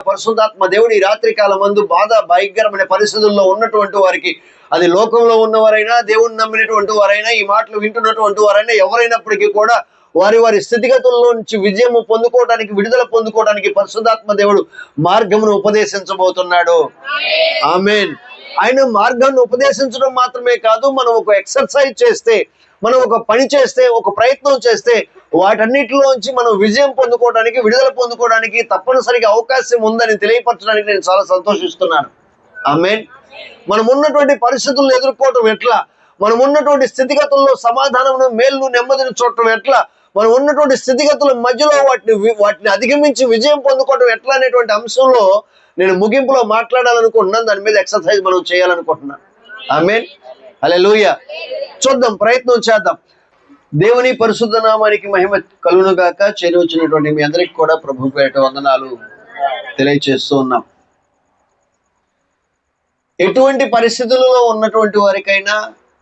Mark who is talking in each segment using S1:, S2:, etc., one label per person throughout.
S1: పరిశుద్ధాత్మ దేవుడు ఈ రాత్రి కాలమందు భయంకరమైన పరిస్థితుల్లో ఉన్నటువంటి వారికి, అది లోకంలో ఉన్నవారైనా, దేవుని నమ్మినటువంటి వారైనా, ఈ మాటలు వింటున్నటువంటి వారైనా, ఎవరైనప్పటికీ కూడా వారి వారి స్థితిగతుల్లో నుంచి విజయం పొందుకోవడానికి, విడుదల పొందుకోవడానికి పరిశుద్ధాత్మ దేవుడు మార్గమును ఉపదేశించబోతున్నాడు. ఆమేన్. ఆయన మార్గాన్ని ఉపదేశించడం మాత్రమే కాదు, మనం ఒక ఎక్సర్సైజ్ చేస్తే, మనం ఒక పని చేస్తే, ఒక ప్రయత్నం చేస్తే, వాటన్నిటిలోంచి మనం విజయం పొందుకోవడానికి, విడుదల పొందుకోవడానికి తప్పనిసరిగా అవకాశం ఉందని తెలియపరచడానికి నేను చాలా సంతోషిస్తున్నాను. ఆమేన్. మనం ఉన్నటువంటి పరిస్థితులను ఎదుర్కోవటం ఎట్లా, మనం ఉన్నటువంటి స్థితిగతుల్లో సమాధానమును, మేలును, నెమ్మదిని చూడటం ఎట్లా, మనం ఉన్నటువంటి స్థితిగతుల మధ్యలో వాటిని అధిగమించి విజయం పొందుకోవటం ఎట్లా అనేటువంటి అంశంలో నేను ముగింపులో మాట్లాడాలనుకుంటున్నాను. దాని మీద ఎక్సర్సైజ్ మనం చేయాలనుకుంటున్నాను. ఆమేన్. హల్లెలూయా. చూద్దాం, ప్రయత్నం చేద్దాం. దేవుని పరిశుద్ధ నామానికి మహిమ కలుగును గాక. చేరువచ్చినటువంటి మీ అందరికి కూడా ప్రభు పేరిట వందనాలు తెలియచేస్తూ ఉన్నాం. ఎటువంటి పరిస్థితులలో ఉన్నటువంటి వారికైనా,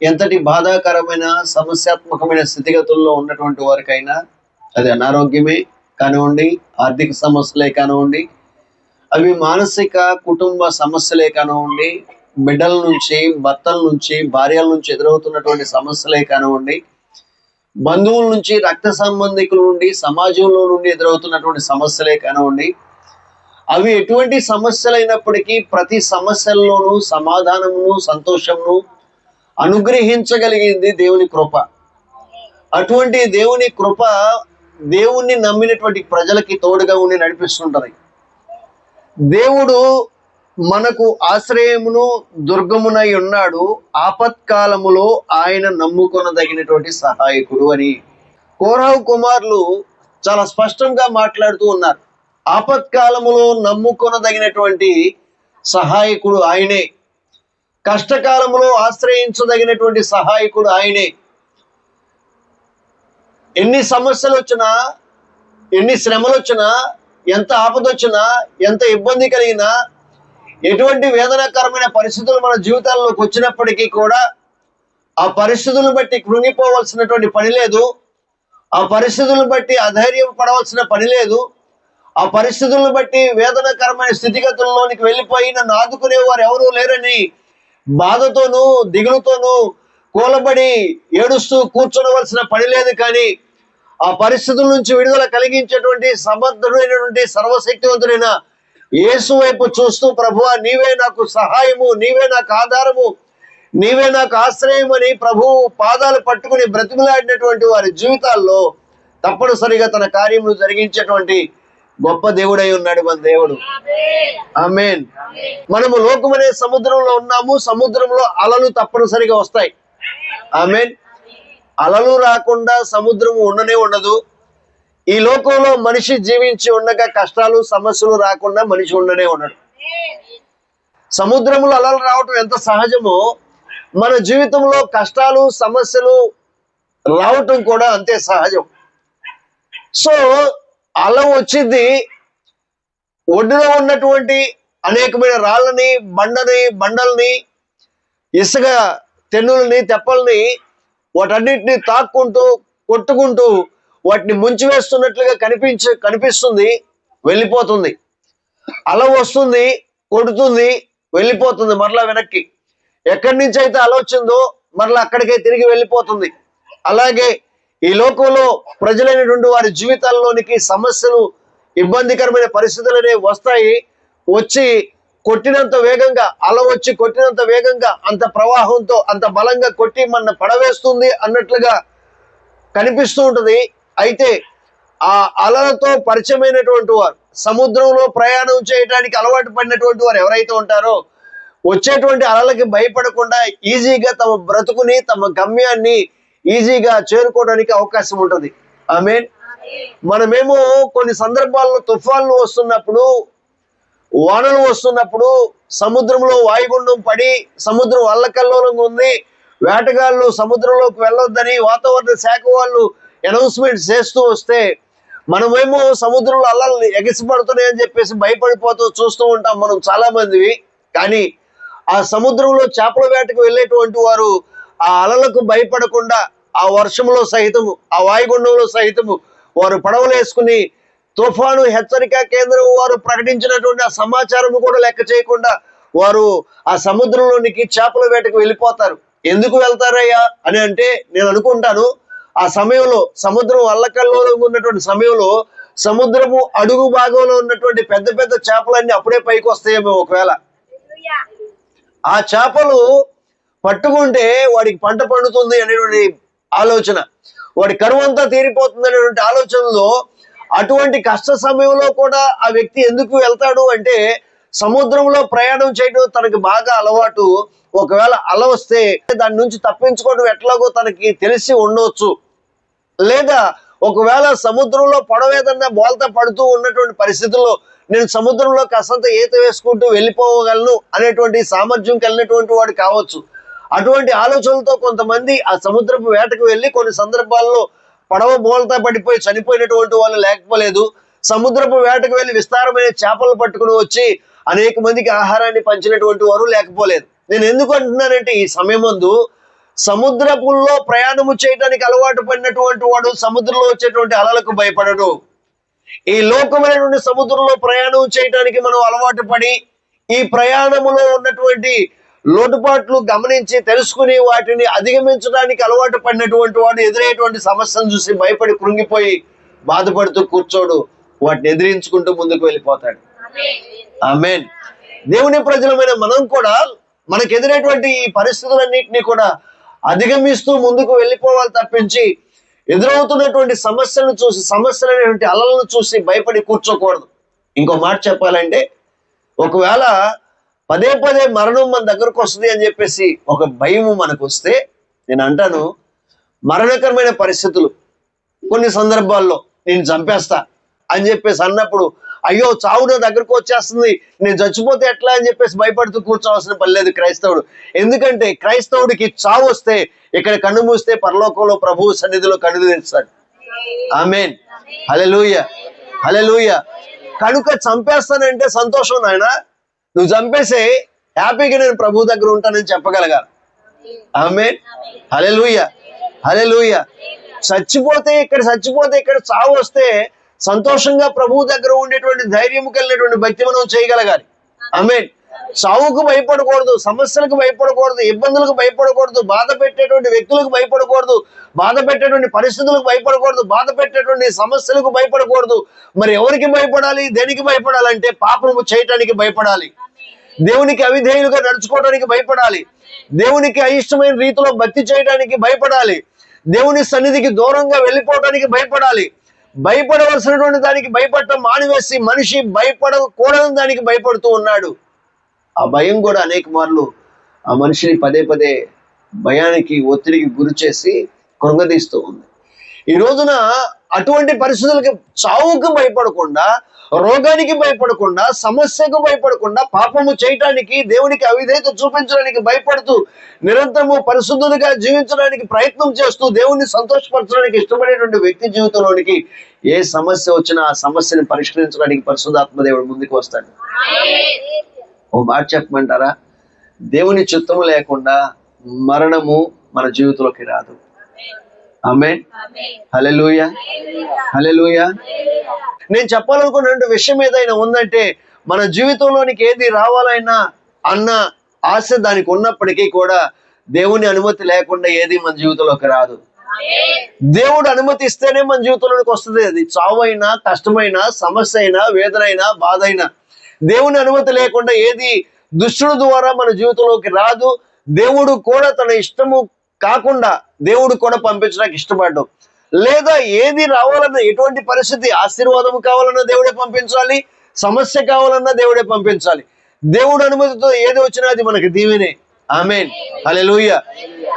S1: ఎంతటి బాధాకరమైన సమస్యాత్మకమైన స్థితిగతుల్లో ఉన్నటువంటి వారికైనా, అది అనారోగ్యమే కానివ్వండి, ఆర్థిక సమస్యలే కానివ్వండి, అవి మానసిక కుటుంబ సమస్యలే కానివ్వండి, బిడ్డల నుంచి, భర్తల నుంచి, భార్యల నుంచి ఎదురవుతున్నటువంటి సమస్యలే కానివ్వండి, బంధువుల నుంచి, రక్త సంబంధికుల నుండి, సమాజంలో నుండి ఎదురవుతున్నటువంటి సమస్యలే కానివ్వండి, అవి ఎటువంటి సమస్యలైనప్పటికీ ప్రతి సమస్యల్లోనూ సమాధానమును, సంతోషమును అనుగ్రహించగలిగింది దేవుని కృప. అటువంటి దేవుని కృప దేవుణ్ణి నమ్మినటువంటి ప్రజలకి తోడుగా ఉండి నడిపిస్తుంటది. దేవుడు మనకు ఆశ్రయమును, దుర్గమునై ఉన్నాడు, ఆపత్కాలములో ఆయన నమ్ముకొనదగినటువంటి సహాయకుడు అని కోరహు కుమారులు చాలా స్పష్టంగా మాట్లాడుతూ ఉన్నారు. ఆపత్కాలములో నమ్ముకొనదగినటువంటి సహాయకుడు ఆయనే, కష్టకాలములో ఆశ్రయించదగినటువంటి సహాయకుడు ఆయనే. ఎన్ని సమస్యలు వచ్చినా, ఎన్ని శ్రమలు వచ్చినా, ఎంత ఆపదొచ్చినా, ఎంత ఇబ్బంది కలిగినా, ఎటువంటి వేదనాకరమైన పరిస్థితులు మన జీవితాల్లోకి వచ్చినప్పటికీ కూడా ఆ పరిస్థితులను బట్టి కృంగిపోవలసినటువంటి పని లేదు, ఆ పరిస్థితులను బట్టి అధైర్యం పడవలసిన పని లేదు, ఆ పరిస్థితులను బట్టి వేదనాకరమైన స్థితిగతుల్లోనికి వెళ్ళిపోయి నన్ను ఆదుకునేవారు ఎవరూ లేరని బాధతోనూ, దిగులుతోనూ కూలబడి ఏడుస్తూ కూర్చోవలసిన పని లేదు. కానీ ఆ పరిస్థితుల నుంచి విడుదల కలిగించేటువంటి సమర్థుడైనటువంటి సర్వశక్తివంతుడైన యేసు వైపు చూస్తూ, ప్రభువా నీవే నాకు సహాయము, నీవే నాకు ఆధారము, నీవే నాకు ఆశ్రయం అని ప్రభువు పాదాలు పట్టుకుని బ్రతిమలాడినటువంటి వారి జీవితాల్లో తప్పనిసరిగా తన కార్యములు జరిగించేటువంటి గొప్ప దేవుడై ఉన్నాడు మన దేవుడు. ఆమేన్. మనము లోకమనే సముద్రంలో ఉన్నాము. సముద్రంలో అలలు తప్పనిసరిగా వస్తాయి. ఆమేన్. అలలు రాకుండా సముద్రము ఉండనే ఉండదు. ఈ లోకంలో మనిషి జీవించి ఉండగా కష్టాలు, సమస్యలు రాకుండా మనిషి ఉండనే ఉండడు. సముద్రంలో అలలు రావటం ఎంత సహజమో, మన జీవితంలో కష్టాలు, సమస్యలు రావటం కూడా అంతే సహజం. సో అల వచ్చింది, ఒడ్డున ఉన్నటువంటి అనేకమైన రాళ్ళని, బండల్ని, ఇసుక తెన్నుల్ని, తెప్పల్ని, వాటన్నిటిని తాక్కుంటూ, కొట్టుకుంటూ వాటిని ముంచివేస్తున్నట్లుగా కనిపిస్తుంది, వెళ్ళిపోతుంది. అల వస్తుంది, కొడుతుంది, వెళ్ళిపోతుంది మరలా వెనక్కి. ఎక్కడి నుంచి అయితే అల వచ్చిందో మరలా అక్కడికే తిరిగి వెళ్ళిపోతుంది. అలాగే ఈ లోకంలో ప్రజలైనటువంటి వారి జీవితాల్లోనికి సమస్యలు, ఇబ్బందికరమైన పరిస్థితులు అనేవి వస్తాయి. వచ్చి కొట్టినంత వేగంగా, అల వచ్చి కొట్టినంత వేగంగా, అంత ప్రవాహంతో, అంత బలంగా కొట్టి మన పడవేస్తుంది అన్నట్లుగా కనిపిస్తూ ఉంటుంది. అయితే ఆ అలలతో పరిచయమైనటువంటి వారు, సముద్రంలో ప్రయాణం చేయడానికి అలవాటు పడినటువంటి వారు ఎవరైతే ఉంటారో, వచ్చేటువంటి అలలకి భయపడకుండా ఈజీగా తమ బ్రతుకుని, తమ గమ్యాన్ని ఈజీగా చేరుకోవడానికి అవకాశం ఉంటుంది. ఆమేన్. మనమేమో కొన్ని సందర్భాల్లో తుఫాన్లు వస్తున్నప్పుడు, వానలు వస్తున్నప్పుడు, సముద్రంలో వాయుగుండం పడి సముద్రం అల్లకల్లోలంగా ఉంది, వేటగాళ్ళు సముద్రంలోకి వెళ్ళొద్దని వాతావరణ శాఖ వాళ్ళు అనౌన్స్మెంట్ చేస్తూ వస్తే, మనమేమో సముద్రంలో అలలు ఎగిసిపడుతున్నాయని చెప్పేసి భయపడిపోతూ చూస్తూ ఉంటాం మనం చాలా మందివి. కానీ ఆ సముద్రంలో చేపల వేటకు వెళ్ళేటువంటి వారు ఆ అలలకు భయపడకుండా, ఆ వర్షంలో సహితము, ఆ వాయుగుండంలో సహితము వారు పడవలు వేసుకుని తుఫాను హెచ్చరిక కేంద్రం వారు ప్రకటించినటువంటి ఆ సమాచారం కూడా లెక్క చేయకుండా వారు ఆ సముద్రంలోనికి చేపల వేటకు వెళ్ళిపోతారు. ఎందుకు వెళ్తారయ్యా అని అంటే నేను అనుకుంటాను, ఆ సమయంలో సముద్రం అల్లకల్లోలంగా ఉన్నటువంటి సమయంలో సముద్రము అడుగు భాగంలో ఉన్నటువంటి పెద్ద పెద్ద చేపలన్నీ అప్పుడే పైకి వస్తాయేమో. ఒకవేళ ఆ చేపలు పట్టుకుంటే వాడికి పంట పండుతుంది అనేటువంటి ఆలోచన, వాడి కరువు అంతా తీరిపోతుంది అనేటువంటి ఆలోచనలో అటువంటి కష్ట సమయంలో కూడా ఆ వ్యక్తి ఎందుకు వెళ్తాడు అంటే సముద్రంలో ప్రయాణం చేయడం తనకి బాగా అలవాటు. ఒకవేళ అల వస్తే దాని నుంచి తప్పించుకోవడం ఎట్లాగో తనకి తెలిసి ఉండవచ్చు, లేదా ఒకవేళ సముద్రంలో పడవ ఏదన్నా బోల్తా పడుతూ ఉన్నటువంటి పరిస్థితుల్లో నేను సముద్రంలో కాసంత ఈత వేసుకుంటూ వెళ్ళిపోగలను అనేటువంటి సామర్థ్యం కలిగినటువంటి వాడు కావచ్చు. అటువంటి ఆలోచనలతో కొంతమంది ఆ సముద్రపు వేటకు వెళ్ళి కొన్ని సందర్భాల్లో పడవ బోల్తా పడిపోయి చనిపోయినటువంటి వాళ్ళు లేకపోలేదు. సముద్రపు వేటకు వెళ్ళి విస్తారమైన చేపలు పట్టుకుని వచ్చి అనేక మందికి ఆహారాన్ని పంచినటువంటి వారు లేకపోలేదు. నేను ఎందుకు అంటున్నానంటే ఈ సమయం ముందు సముద్రపుల్లో ప్రయాణము చేయడానికి అలవాటు పడినటువంటి వాడు సముద్రంలో వచ్చేటువంటి అలలకు భయపడడు. ఈ లోకమైనటువంటి సముద్రంలో ప్రయాణం చేయడానికి మనం అలవాటు పడి ఈ ప్రయాణములో ఉన్నటువంటి లోటుపాట్లు గమనించి తెలుసుకుని వాటిని అధిగమించడానికి అలవాటు పడినటువంటి వాడు ఎదురయ్యేటువంటి సమస్యను చూసి భయపడి కృంగిపోయి బాధపడుతూ కూర్చోడు, వాటిని ఎదిరించుకుంటూ ముందుకు వెళ్ళిపోతాడు. ఆమేన్. దేవుని ప్రజలమైన మనం కూడా మనకు ఎదురైనటువంటి ఈ పరిస్థితులన్నింటినీ కూడా అధిగమిస్తూ ముందుకు వెళ్ళిపోవాలి తప్పించి ఎదురవుతున్నటువంటి సమస్యలను చూసి సమస్యలైనటువంటి అలలను చూసి భయపడి కూర్చోకూడదు. ఇంకో మాట చెప్పాలంటే ఒకవేళ పదే పదే మరణం మన దగ్గరకు వస్తుంది అని చెప్పేసి ఒక భయము మనకు వస్తే నేను అంటాను, మరణకరమైన పరిస్థితులు కొన్ని సందర్భాల్లో నేను చంపేస్తా అని చెప్పేసి అన్నప్పుడు అయ్యో చావు నా దగ్గరకు వచ్చేస్తుంది, నేను చచ్చిపోతే ఎట్లా అని చెప్పేసి భయపడుతూ కూర్చోవలసిన పని లేదు క్రైస్తవుడు. ఎందుకంటే క్రైస్తవుడికి చావు వస్తే ఇక్కడ కన్ను మూస్తే పరలోకంలో ప్రభువు సన్నిధిలో కన్ను తెరుస్తాడు. ఆమేన్. హల్లెలూయా, హల్లెలూయా. కనుక చంపేస్తానంటే సంతోషం నాయన, నువ్వు చంపేసే హ్యాపీగా నేను ప్రభు దగ్గర ఉంటానని చెప్పగలగాలి. ఆమేన్. హల్లెలూయా, హల్లెలూయా. చచ్చిపోతే ఇక్కడ చావు వస్తే సంతోషంగా ప్రభువు దగ్గర ఉండేటువంటి ధైర్యం కలిగినటువంటి భక్తి మనం చేయగలగాలి. ఆమేన్. చావుకు భయపడకూడదు, సమస్యలకు భయపడకూడదు, ఇబ్బందులకు భయపడకూడదు, బాధ పెట్టేటువంటి వ్యక్తులకు భయపడకూడదు, బాధ పెట్టేటువంటి పరిస్థితులకు భయపడకూడదు, బాధ పెట్టేటువంటి సమస్యలకు భయపడకూడదు. మరి ఎవరికి భయపడాలి, దేనికి భయపడాలంటే పాపము చేయటానికి భయపడాలి, దేవునికి అవిధేయులుగా నడుచుకోవడానికి భయపడాలి, దేవునికి అయిష్టమైన రీతిలో భక్తి చేయడానికి భయపడాలి, దేవుని సన్నిధికి దూరంగా వెళ్ళిపోవడానికి భయపడాలి. భయపడవలసినటువంటి దానికి భయపడటం మానివేసి మనిషి భయపడకూడని దానికి భయపడుతూ ఉన్నాడు. ఆ భయం కూడా అనేక మార్లు ఆ మనిషిని పదే పదే భయానికి ఒత్తిడికి గురి చేసి కృంగదీస్తూ ఉంది. ఈ రోజున అటువంటి పరిస్థితులకి చావుకు భయపడకుండా, రోగానికి భయపడకుండా, సమస్యకు భయపడకుండా, పాపము చేయటానికి దేవునికి అవిధేయత చూపించడానికి భయపడుతూ నిరంతరము పరిశుద్ధులుగా జీవించడానికి ప్రయత్నం చేస్తూ దేవుణ్ణి సంతోషపరచడానికి ఇష్టపడేటువంటి వ్యక్తి జీవితంలోనికి ఏ సమస్య వచ్చినా ఆ సమస్యను పరిష్కరించడానికి పరిశుద్ధాత్మ దేవుడు ముందుకు వస్తాడు. ఓ మాట చెప్పమంటారా, దేవుని చిత్తము లేకుండా మరణము మన జీవితంలోకి రాదు. ఆమేన్. హల్లెలూయా, హల్లెలూయా. నేను చెప్పాలనుకున్న విషయం ఏదైనా ఉందంటే మన జీవితంలోనికి ఏది రావాలైనా అన్న ఆశ దానికి ఉన్నప్పటికీ కూడా దేవుని అనుమతి లేకుండా ఏది మన జీవితంలోకి రాదు. దేవుడు అనుమతి ఇస్తేనే మన జీవితంలోకి వస్తుంది. అది చావైనా, కష్టమైనా, సమస్య అయినా, వేదన అయినా, బాధ అయినా దేవుని అనుమతి లేకుండా ఏది దుష్టుల ద్వారా మన జీవితంలోకి రాదు. దేవుడు కూడా తన ఇష్టము కాకుండా దేవుడు కూడా పంపించడానికి ఇష్టపడ్డాం. లేదా ఏది రావాలన్నా, ఎటువంటి పరిస్థితి, ఆశీర్వాదం కావాలన్నా దేవుడే పంపించాలి, సమస్య కావాలన్నా దేవుడే పంపించాలి. దేవుడు అనుమతితో ఏది వచ్చినా అది మనకి దీవెనే. ఆమేన్. హల్లెలూయా.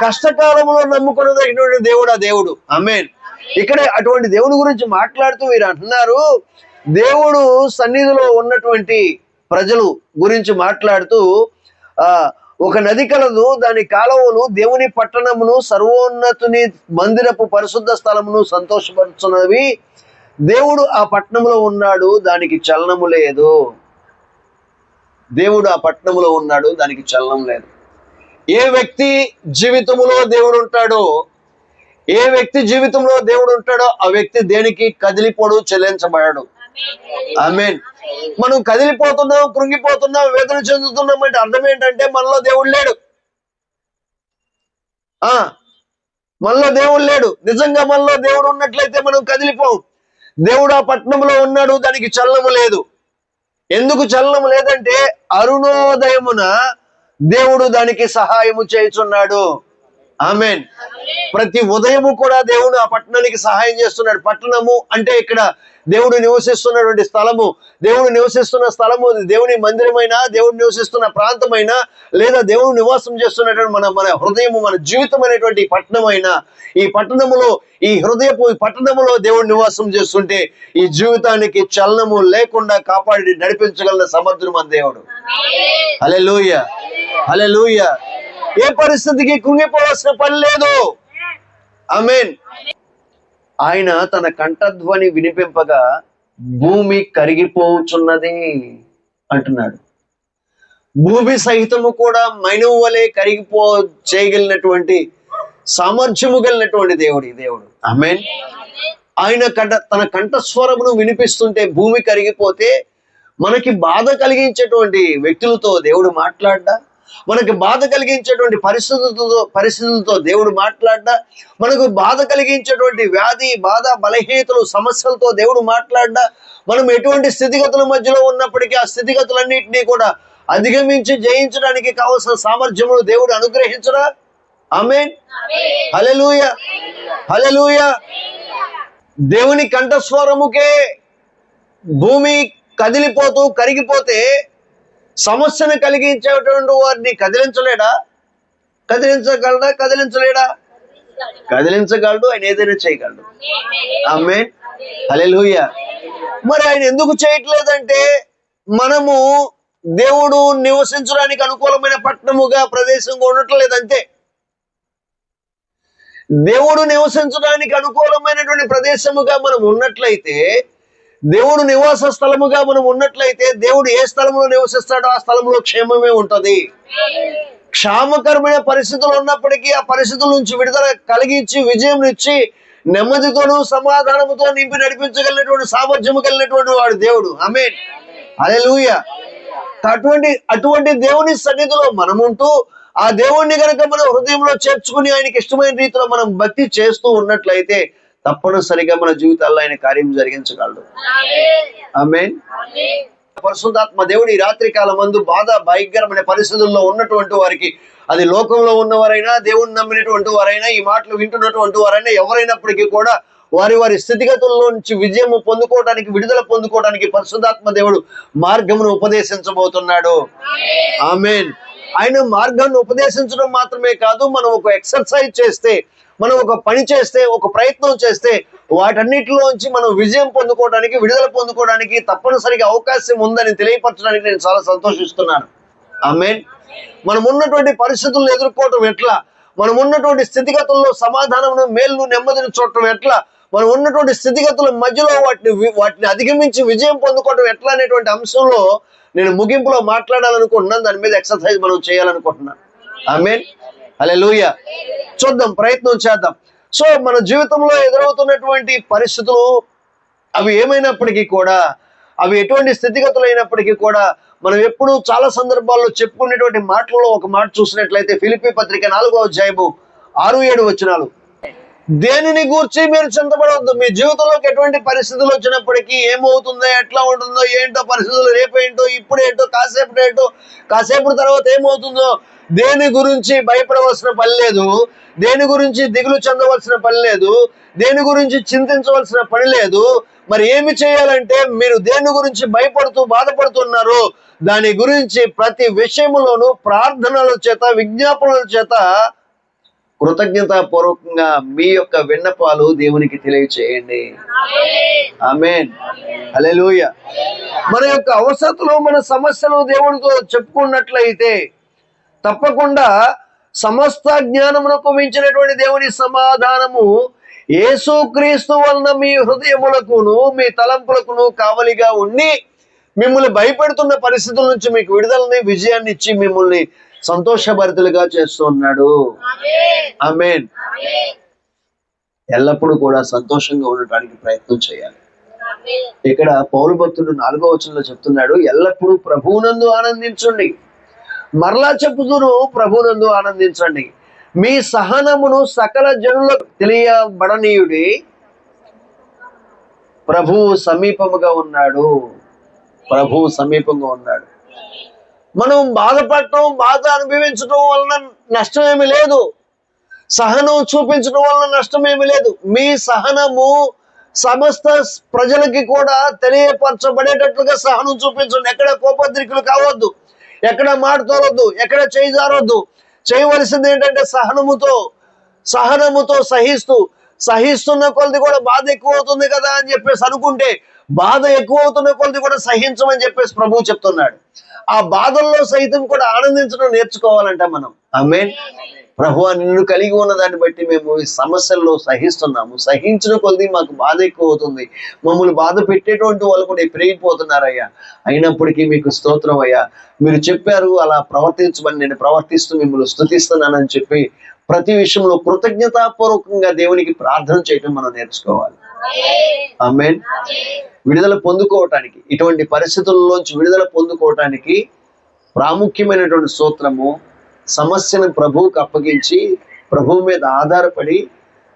S1: కష్టకాలంలో నమ్ముకున్నటువంటి దేవుడు ఆ దేవుడు. ఆమేన్. ఇక్కడే అటువంటి దేవుడి గురించి మాట్లాడుతూ వీరు అంటున్నారు, దేవుడు సన్నిధిలో ఉన్నటువంటి ప్రజలు గురించి మాట్లాడుతూ ఒక నది కలదు, దాని కాలువలు దేవుని పట్టణమును సర్వోన్నతుని మందిరపు పరిశుద్ధ స్థలమును సంతోషపరుచున్నవి. దేవుడు ఆ పట్టణంలో ఉన్నాడు, దానికి చలనము లేదు. దేవుడు ఆ పట్టణంలో ఉన్నాడు, దానికి చలనం లేదు. ఏ వ్యక్తి జీవితంలో దేవుడు ఉంటాడో, ఏ వ్యక్తి జీవితంలో దేవుడు ఉంటాడో ఆ వ్యక్తి దేనికి కదిలిపోడు, చెల్లించబడాడు. ఆమేన్. మనం కదిలిపోతున్నాం, కృంగిపోతున్నాం, వేదన చెందుతున్నాం అంటే అర్థం ఏంటంటే మనలో దేవుడు లేడు. మనలో దేవుడు లేడు. నిజంగా మనలో దేవుడు ఉన్నట్లయితే మనం కదిలిపోం. దేవుడు ఆ పట్టణంలో ఉన్నాడు, దానికి చలనము లేదు. ఎందుకు చలనము లేదంటే అరుణోదయమున దేవుడు దానికి సహాయము చేయుచున్నాడు. ఆమేన్. ప్రతి ఉదయము కూడా దేవుడు ఆ పట్టణానికి సహాయం చేస్తున్నాడు. పట్టణము అంటే ఇక్కడ దేవుడు నివసిస్తున్నటువంటి స్థలము, దేవుడు నివసిస్తున్న స్థలము దేవుని మందిరమైనా, దేవుడు నివసిస్తున్న ప్రాంతమైనా, లేదా దేవుడు నివాసం చేస్తున్నటువంటి మన హృదయము, మన జీవితం అనేటువంటి పట్టణమైనా, ఈ పట్టణములో, ఈ హృదయపు పట్టణములో దేవుడు నివాసం చేస్తుంటే ఈ జీవితానికి చలనము లేకుండా కాపాడి నడిపించగల సమర్థుడు మన దేవుడు. హల్లెలూయా, హల్లెలూయా. ఏ పరిస్థితికి కుంగిపోవాల్సిన పని లేదు. ఆమేన్. ఆయన తన కంఠధ్వని వినిపింపగా భూమి కరిగిపోచున్నది అంటున్నాడు. భూమి సహితము కూడా మైనవు వలె కరిగిపో చేయగలిగినటువంటి సామర్థ్యము కలిగినటువంటి దేవుడు. ఆమేన్. ఆయన తన కంఠస్వరమును వినిపిస్తుంటే భూమి కరిగిపోతే మనకి బాధ కలిగించేటువంటి వ్యక్తులతో దేవుడు మాట్లాడ్డా, మనకు బాధ కలిగించేటువంటి పరిస్థితులతో దేవుడు మాట్లాడ్డా, మనకు బాధ కలిగించేటువంటి వ్యాధి, బాధ, బలహీనతలు, సమస్యలతో దేవుడు మాట్లాడ్డా, మనం ఎటువంటి స్థితిగతుల మధ్యలో ఉన్నప్పటికీ ఆ స్థితిగతులన్నింటినీ కూడా అధిగమించి జయించడానికి కావలసిన సామర్థ్యమును దేవుడు అనుగ్రహించరా? ఆమేన్. హల్లెలూయా, హల్లెలూయా. దేవుని కంఠస్వరముకే భూమి కదిలిపోతూ కరిగిపోతే సమస్యను కలిగించేటువంటి వారిని కదిలించలేడా? కదిలించలేడా? కదిలించగలడు. ఆయన ఏదైనా చేయగలడు. ఆమేన్. హల్లెలూయా. మరి ఆయన ఎందుకు చేయట్లేదంటే మనము దేవుడు నివసించడానికి అనుకూలమైన పట్టణముగా, ప్రదేశంగా ఉండట్లేదు అంతే. దేవుడు నివసించడానికి అనుకూలమైనటువంటి ప్రదేశముగా మనం ఉన్నట్లయితే, దేవుడు నివాస స్థలముగా మనం ఉన్నట్లయితే, దేవుడు ఏ స్థలంలో నివసిస్తాడో ఆ స్థలంలో క్షేమమే ఉంటది. క్షామకరమైన పరిస్థితులు ఉన్నప్పటికీ ఆ పరిస్థితుల నుంచి విడుదల కలిగించి, విజయం ఇచ్చి, నెమ్మదితోనూ సమాధానముతో నింపి నడిపించగలిగినటువంటి సామర్థ్యము కలిగినటువంటి వాడు దేవుడు. ఆమేన్. హల్లెలూయా. అటువంటి దేవుని సన్నిధిలో మనముంటూ ఆ దేవుణ్ణి గనక మన హృదయంలో చేర్చుకుని ఆయనకి ఇష్టమైన రీతిలో మనం భక్తి చేస్తూ ఉన్నట్లయితే తప్పనిసరిగా మన జీవితాల్లో ఆయన కార్యం జరిగించగలడు. ఆమేన్. పరిశుద్ధాత్మ దేవుడు ఈ రాత్రి కాలం మందు బాధ, భయంకరమైన పరిస్థితుల్లో ఉన్నటువంటి వారికి, అది లోకంలో ఉన్నవారైనా, దేవుణ్ణి నమ్మినటువంటి వారైనా, ఈ మాటలు వింటున్నటువంటి వారైనా, ఎవరైనప్పటికీ కూడా వారి స్థితిగతుల్లో నుంచి విజయం పొందుకోవడానికి, విడుదల పొందుకోవడానికి పరిశుద్ధాత్మ దేవుడు మార్గమును ఉపదేశించబోతున్నాడు. ఆమేన్. ఆయన మార్గాన్ని ఉపదేశించడం మాత్రమే కాదు, మనం ఒక ఎక్సర్సైజ్ చేస్తే, మనం ఒక పని చేస్తే, ఒక ప్రయత్నం చేస్తే వాటన్నిటిలోంచి మనం విజయం పొందుకోవడానికి, విడుదల పొందుకోవడానికి తప్పనిసరిగా అవకాశం ఉందని తెలియపరచడానికి నేను చాలా సంతోషిస్తున్నాను. ఆమేన్. మనం ఉన్నటువంటి పరిస్థితులను ఎదుర్కోవటం ఎట్లా, మనం ఉన్నటువంటి స్థితిగతుల్లో సమాధానమును, మేలును, నెమ్మదిని చూడటం ఎట్లా, మనం ఉన్నటువంటి స్థితిగతుల మధ్యలో వాటిని అధిగమించి విజయం పొందుకోవటం ఎట్లా అనేటువంటి అంశంలో నేను ముగింపులో మాట్లాడాలనుకుంటున్నాను. దాని మీద ఎక్సర్సైజ్ మనం చేయాలనుకుంటున్నాను. ఆమేన్. హల్లెలూయా. చూద్దాం, ప్రయత్నం చేద్దాం. సో మన జీవితంలో ఎదురవుతున్నటువంటి పరిస్థితులు అవి ఏమైనప్పటికీ కూడా, అవి ఎటువంటి స్థితిగతులు అయినప్పటికీ కూడా, మనం ఎప్పుడు చాలా సందర్భాల్లో చెప్పుకునేటువంటి మాటలలో ఒక మాట చూసినట్లయితే ఫిలిప్పీ పత్రిక 4వ అధ్యాయము 6-7 వచనాలు. దేనిని గూర్చి మీరు చింతపడవద్దు. మీ జీవితంలోకి ఎటువంటి పరిస్థితులు వచ్చినప్పటికీ, ఏమవుతుందో, ఎట్లా ఉంటుందో, ఏంటో పరిస్థితులు, రేపేంటో, ఇప్పుడేంటో, కాసేపటి తర్వాత ఏమవుతుందో, దేని గురించి భయపడవలసిన పని లేదు, దేని గురించి దిగులు చెందవలసిన పని లేదు, దేని గురించి చింతించవలసిన పని లేదు. మరి ఏమి చేయాలంటే, మీరు దేని గురించి భయపడుతూ బాధపడుతున్నారు దాని గురించి ప్రతి విషయములోనూ ప్రార్థనల చేత, విజ్ఞాపనల చేత కృతజ్ఞతాపూర్వకంగా మీ యొక్క విన్నపాలు దేవునికి తెలియచేయండి. ఆమేన్. హల్లెలూయా. మన యొక్క అవసరతలు, మన సమస్యలు దేవుడితో చెప్పుకున్నట్లయితే తప్పకుండా సమస్త జ్ఞానమునకు మించినటువంటి దేవుని సమాధానము యేసుక్రీస్తు వలన మీ హృదయములకును, మీ తలంపులకును కావలిగా ఉండి మిమ్మల్ని భయపెడుతున్న పరిస్థితుల నుంచి మీకు విడుదలని, విజయాన్ని ఇచ్చి మిమ్మల్ని సంతోషభరితులుగా చేస్తున్నాడు. ఆమేన్. ఎల్లప్పుడూ కూడా సంతోషంగా ఉండటానికి ప్రయత్నం చేయాలి. ఇక్కడ పౌలు భక్తుడు 4వ వచనంలో చెప్తున్నాడు, ఎల్లప్పుడూ ప్రభువునందు ఆనందించండి. మరలా చెప్పుదును, ప్రభువునందు ఆనందించండి. మీ సహనమును సకల జనులకు తెలియబడనీయుడి, ప్రభువు సమీపముగా ఉన్నాడు. ప్రభువు సమీపంగా ఉన్నాడు. మనం బాధపడటం, బాధ అనుభవించడం వలన నష్టమేమి లేదు. సహనం చూపించడం వలన నష్టమేమి లేదు. మీ సహనము సమస్త ప్రజలకి కూడా తెలియపరచబడేటట్లుగా సహనం చూపించండి. ఎక్కడ కోపద్రికులు కావద్దు, ఎక్కడ మాట తోలొద్దు, ఎక్కడ చేయి జారొద్దు. చేయవలసింది ఏంటంటే సహనముతో సహిస్తున్న కొలది కూడా బాధ ఎక్కువ అవుతుంది కదా అని చెప్పేసి అనుకుంటే, బాధ ఎక్కువ అవుతున్న కొలది కూడా సహించమని చెప్పేసి ప్రభువు చెప్తున్నాడు. ఆ బాధల్లో సైతం కూడా ఆనందించడం నేర్చుకోవాలంట మనం. ఆమేన్. ప్రభువా, నిన్ను కలిగి ఉన్న దాన్ని బట్టి మేము ఈ సమస్యల్లో సహిస్తున్నాము. సహించిన కొలది మాకు బాధ ఎక్కువ అవుతుంది. మమ్మల్ని బాధ పెట్టేటువంటి వాళ్ళు కూడా పెరిగిపోతున్నారయ్యా. అయినప్పటికీ మీకు స్తోత్రం అయ్యా. మీరు చెప్పారు అలా ప్రవర్తించమని, నేను ప్రవర్తిస్తూ మిమ్మల్ని స్తుతిస్తున్నానని చెప్పి ప్రతి విషయంలో కృతజ్ఞతాపూర్వకంగా దేవునికి ప్రార్థన చేయడం మనం నేర్చుకోవాలి. ఆమేన్. విడుదల పొందుకోవటానికి, ఇటువంటి పరిస్థితుల్లోంచి విడుదల పొందుకోవటానికి ప్రాముఖ్యమైనటువంటి సూత్రము, సమస్యను ప్రభువుకి అప్పగించి ప్రభువు మీద ఆధారపడి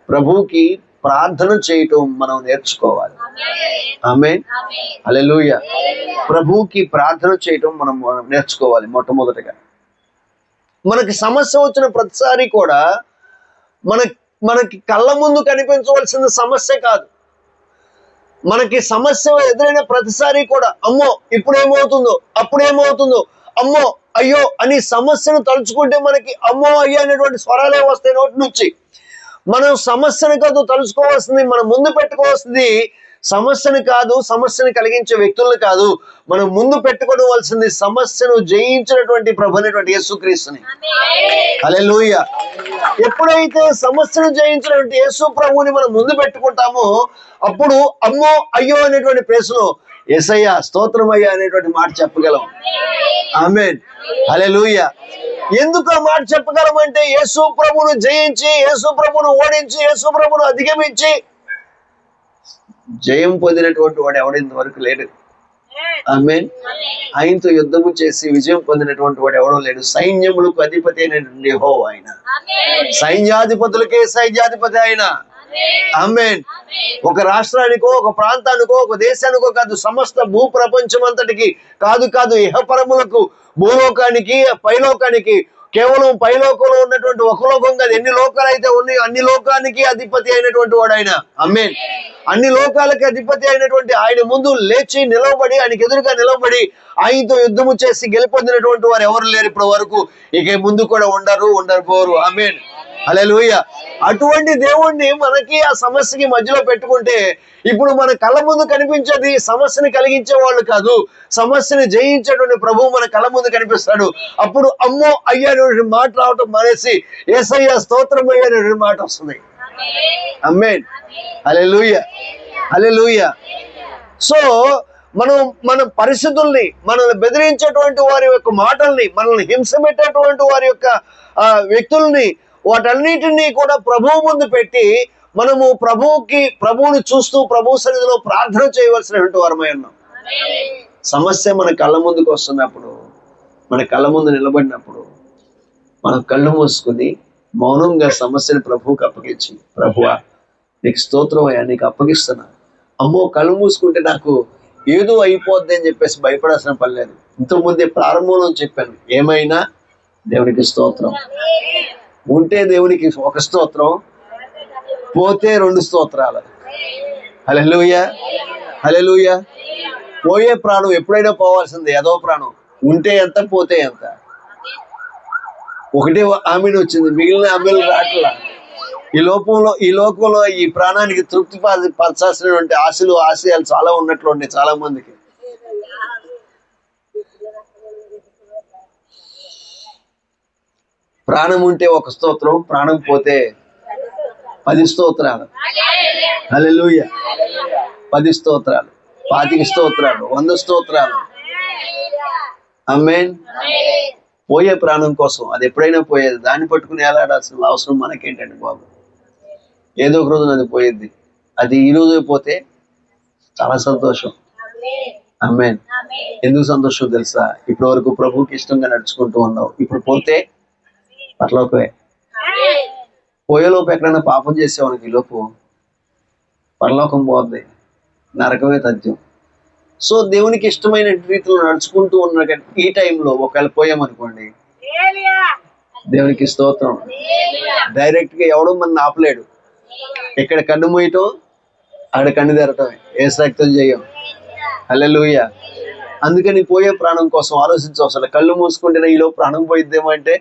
S1: ప్రభువుకి ప్రార్థన చేయటం మనం నేర్చుకోవాలి. ఆమేన్. హల్లెలూయా. ప్రభువుకి ప్రార్థన చేయటం మనం నేర్చుకోవాలి. మొట్టమొదటిగా మనకి సమస్య వచ్చిన ప్రతిసారి కూడా మనకి కళ్ళ ముందు కనిపించవలసిన సమస్య కాదు. మనకి సమస్య ఎదురైన ప్రతిసారి కూడా అమ్మో ఇప్పుడేమవుతుందో, అప్పుడేమవుతుందో, అమ్మో అయ్యో అని సమస్యను తలుచుకుంటే మనకి అమ్మో అయ్యో అనేటువంటి స్వరాలే వస్తాయి నోటి నుంచి. మనం సమస్యను కాదు తలుచుకోవాల్సింది, మనం ముందు పెట్టుకోవాల్సింది సమస్యను కాదు, సమస్యను కలిగించే వ్యక్తులను కాదు. మనం ముందు పెట్టుకోవాల్సింది సమస్యను జయించినటువంటి ప్రభు అనేటువంటి యేసుక్రీస్తుని. హల్లెలూయా. ఎప్పుడైతే సమస్యను జయించినటువంటి యేసు ప్రభువుని మనం ముందు పెట్టుకుంటామో అప్పుడు అమ్మో అయ్యో అనేటువంటి ప్లేస్లో యేసయ్యా స్తోత్రమయ్యా అనేటువంటి మాట చెప్పగలం. ఆమేన్. హల్లెలూయా. ఎందుకు ఆ మాట చెప్పగలం అంటే, యేసు ప్రభువును జయించి, యేసు ప్రభువును ఓడించి, యేసు ప్రభువును అధిగమించి జయం పొందినటువంటి వాడు ఎవడు ఇంతవరకు లేడు. ఆమేన్. ఆయనతో యుద్ధము చేసి విజయం పొందినటువంటి వాడు ఎవడో లేడు. సైన్యములకు అధిపతి అయినటువంటి యెహోవా ఆయన. సైన్యాధిపతులకే సైన్యాధిపతి ఆయన. ఆమేన్. ఒక రాష్ట్రానికో, ఒక ప్రాంతానికో, ఒక దేశానికో కాదు, సమస్త భూ ప్రపంచం అంతటికి కాదు ఇహపరములకు, భూలోకానికి, పైలోకానికి, కేవలం పైలోకంలో ఉన్నటువంటి ఒక లోకం కాదు, ఎన్ని లోకాలు అయితే ఉన్నాయి అన్ని లోకానికి అధిపతి అయినటువంటి వాడు ఆయన. ఆమేన్. అన్ని లోకాలకి అధిపతి అయినటువంటి ఆయన ముందు లేచి నిలవబడి, ఆయనకి ఎదురుగా నిలవబడి ఆయనతో యుద్ధము చేసి గెలుపొందినటువంటి వారు ఎవరు లేరు ఇప్పటి వరకు. ఇక ముందు కూడా ఉండరు. ఆమేన్. హల్లెలూయా. అటువంటి దేవుణ్ణి మనకి ఆ సమస్యకి మధ్యలో పెట్టుకుంటే, ఇప్పుడు మన కళ్ళ ముందు కనిపించేది సమస్యని కలిగించే వాళ్ళు కాదు, సమస్యని జయించేటువంటి ప్రభువు మన కళ్ళ ముందు కనిపిస్తాడు. అప్పుడు అమ్మో అయ్యా అనే మాట రావటం మానేసి యేసయ్యా స్తోత్రం అయ్యా అనే మాట వస్తుంది. ఆమేన్. హల్లెలూయా. హల్లెలూయా. సో మన పరిస్థితుల్ని, మనల్ని బెదిరించేటువంటి వారి యొక్క మాటల్ని, మనల్ని హింస పెట్టేటువంటి వారి యొక్క వ్యక్తుల్ని, వాటన్నిటినీ కూడా ప్రభువు ముందు పెట్టి మనము ప్రభువుని చూస్తూ ప్రభు సన్నిధిలో ప్రార్థన చేయవలసినటువంటి వారమై ఉన్నాం. సమస్య మన కళ్ళ ముందుకు వస్తున్నప్పుడు, మన కళ్ళ ముందు నిలబడినప్పుడు మనం కళ్ళు మూసుకుని మౌనంగా సమస్యను ప్రభువుకి అప్పగించి, ప్రభువా నీకు స్తోత్రం అయ్యా, నీకు అప్పగిస్తున్నా. అమ్మో కళ్ళు మూసుకుంటే నాకు ఏదో అయిపోద్ది అని చెప్పేసి భయపడాల్సిన పని లేదు. ఇంతకుముందే ప్రారంభంలో చెప్పాను, ఏమైనా దేవునికి స్తోత్రం. ఉంటే దేవునికి ఒక స్తోత్రం, పోతే 2 స్తోత్రాలు. హల్లెలూయా. హల్లెలూయా. పోయే ప్రాణం ఎప్పుడైనా పోవాల్సిందే, ఏదో ప్రాణం. ఉంటే ఎంత, పోతే ఎంత. ఒకటే ఆమెను వచ్చింది, మిగిలిన ఆమెలు రాట్లా. ఈ లోకంలో ఈ ప్రాణానికి తృప్తి పరచాల్సినటువంటి ఆశయాలు చాలా ఉన్నట్లు ఉండే చాలా మందికి. ప్రాణం ఉంటే ఒక స్తోత్రం, ప్రాణం పోతే 10 స్తోత్రాలు. హల్లెలూయా. 10 స్తోత్రాలు, 25 స్తోత్రాలు, 100 స్తోత్రాలు. ఆమేన్. పోయే ప్రాణం కోసం, అది ఎప్పుడైనా పోయేది, దాన్ని పట్టుకుని ఏలాడాల్సిన అవసరం మనకేంటండి బాబు? ఏదో ఒక రోజున అది పోయేది. అది ఈ రోజు పోతే చాలా సంతోషం. ఆమేన్. ఎందుకు సంతోషం తెలుసా? ఇప్పటి వరకు ప్రభువుకి ఇష్టంగా నడుచుకుంటూ ఉన్నావు. ఇప్పుడు పోతే పరలోకమే. పోయేలోపు ఎక్కడైనా పాపం చేసేవానికి ఈ లోపు పరలోకం పోద్ది, నరకమే తథ్యం. సో దేవునికి ఇష్టమైన రీతిలో నడుచుకుంటూ ఉన్న ఈ టైంలో ఒకవేళ పోయామనుకోండి, దేవునికి స్తోత్రం. డైరెక్ట్ గా ఎవడో మన ఆపలేడు. ఇక్కడ కన్ను మూయటం, ఆడ కన్ను తెరటమే. యేసు రక్తం చేయం. హల్లెలూయా. అందుకని పోయే ప్రాణం కోసం ఆలోచించవసరం. కళ్ళు మూసుకుంటేనే ఈలో ప్రాణం పోయిద్దేమో అంటే,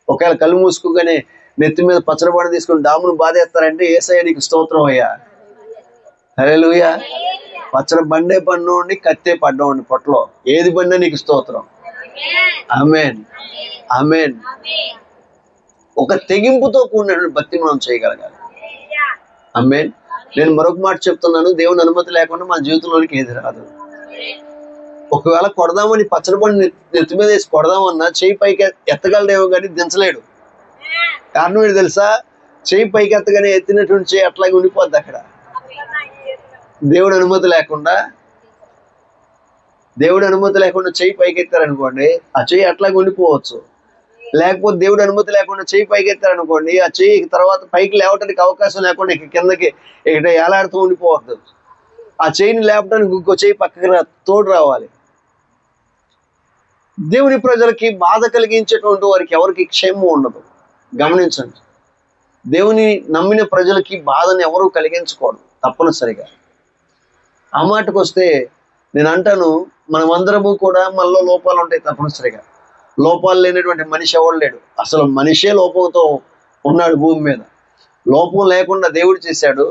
S1: ఒకవేళ కళ్ళు మూసుకోగానే నెత్తి మీద పచ్చడి తీసుకుని డామును బాధేస్తారంటే, యేసయ్య నీకు స్తోత్రం అయ్యా. హల్లెలూయా. పచ్చడి బండే పడినోండి, కత్తే పడ్డోండి పొట్టలో, ఏది బండే నీకు స్తోత్రం. ఆమేన్, ఆమేన్. ఒక తెగింపుతో కూడిన భక్తి మనం చేయగలగాలి. ఆమేన్. నేను మరొక మాట చెప్తున్నాను, దేవుని అనుమతి లేకుండా మన జీవితంలోనికి ఏది రాదు. ఒకవేళ కొడదామని పచ్చడి బండి నెత్తి మీద వేసి కొడదామన్నా చెయ్యి పైకి ఎత్తగలడేమో కానీ దించలేడు. కారణం ఏంటి తెలుసా? చెయ్యి పైకి ఎత్తగానే ఎత్తినటువంటి చెయ్యి అట్లాగే ఉండిపోద్ది అక్కడ. దేవుడి అనుమతి లేకుండా చెయ్యి పైకి ఎత్తారనుకోండి, ఆ చెయ్యి అట్లాగే ఉండిపోవచ్చు. లేకపోతే దేవుడి అనుమతి లేకుండా చెయ్యి పైకి ఎత్తారనుకోండి, ఆ చెయ్యి తర్వాత పైకి లేవటానికి అవకాశం లేకుండా కిందకి ఇక్కడ ఏలాడుతూ ఉండిపోవద్దు. ఆ చెయ్యిని లేపడానికి ఇంకో చెయ్యి పక్కకి తోడు రావాలి. దేవుని ప్రజలకి బాధ కలిగించేటువంటి వారికి ఎవరికి క్షేమం ఉండదు. గమనించండి, దేవుని నమ్మిన ప్రజలకి బాధను ఎవరు కలిగించకూడదు తప్పనిసరిగా. ఆ మాటకు వస్తే నేను అంటాను, మనమందరము కూడా మనలో లోపాలు ఉంటాయి తప్పనిసరిగా. లోపాలు లేనటువంటి మనిషి ఎవడు లేడు. అసలు మనిషే లోపంతో ఉన్నాడు భూమి మీద. లోపం లేకుండా దేవుడు చేశాడు,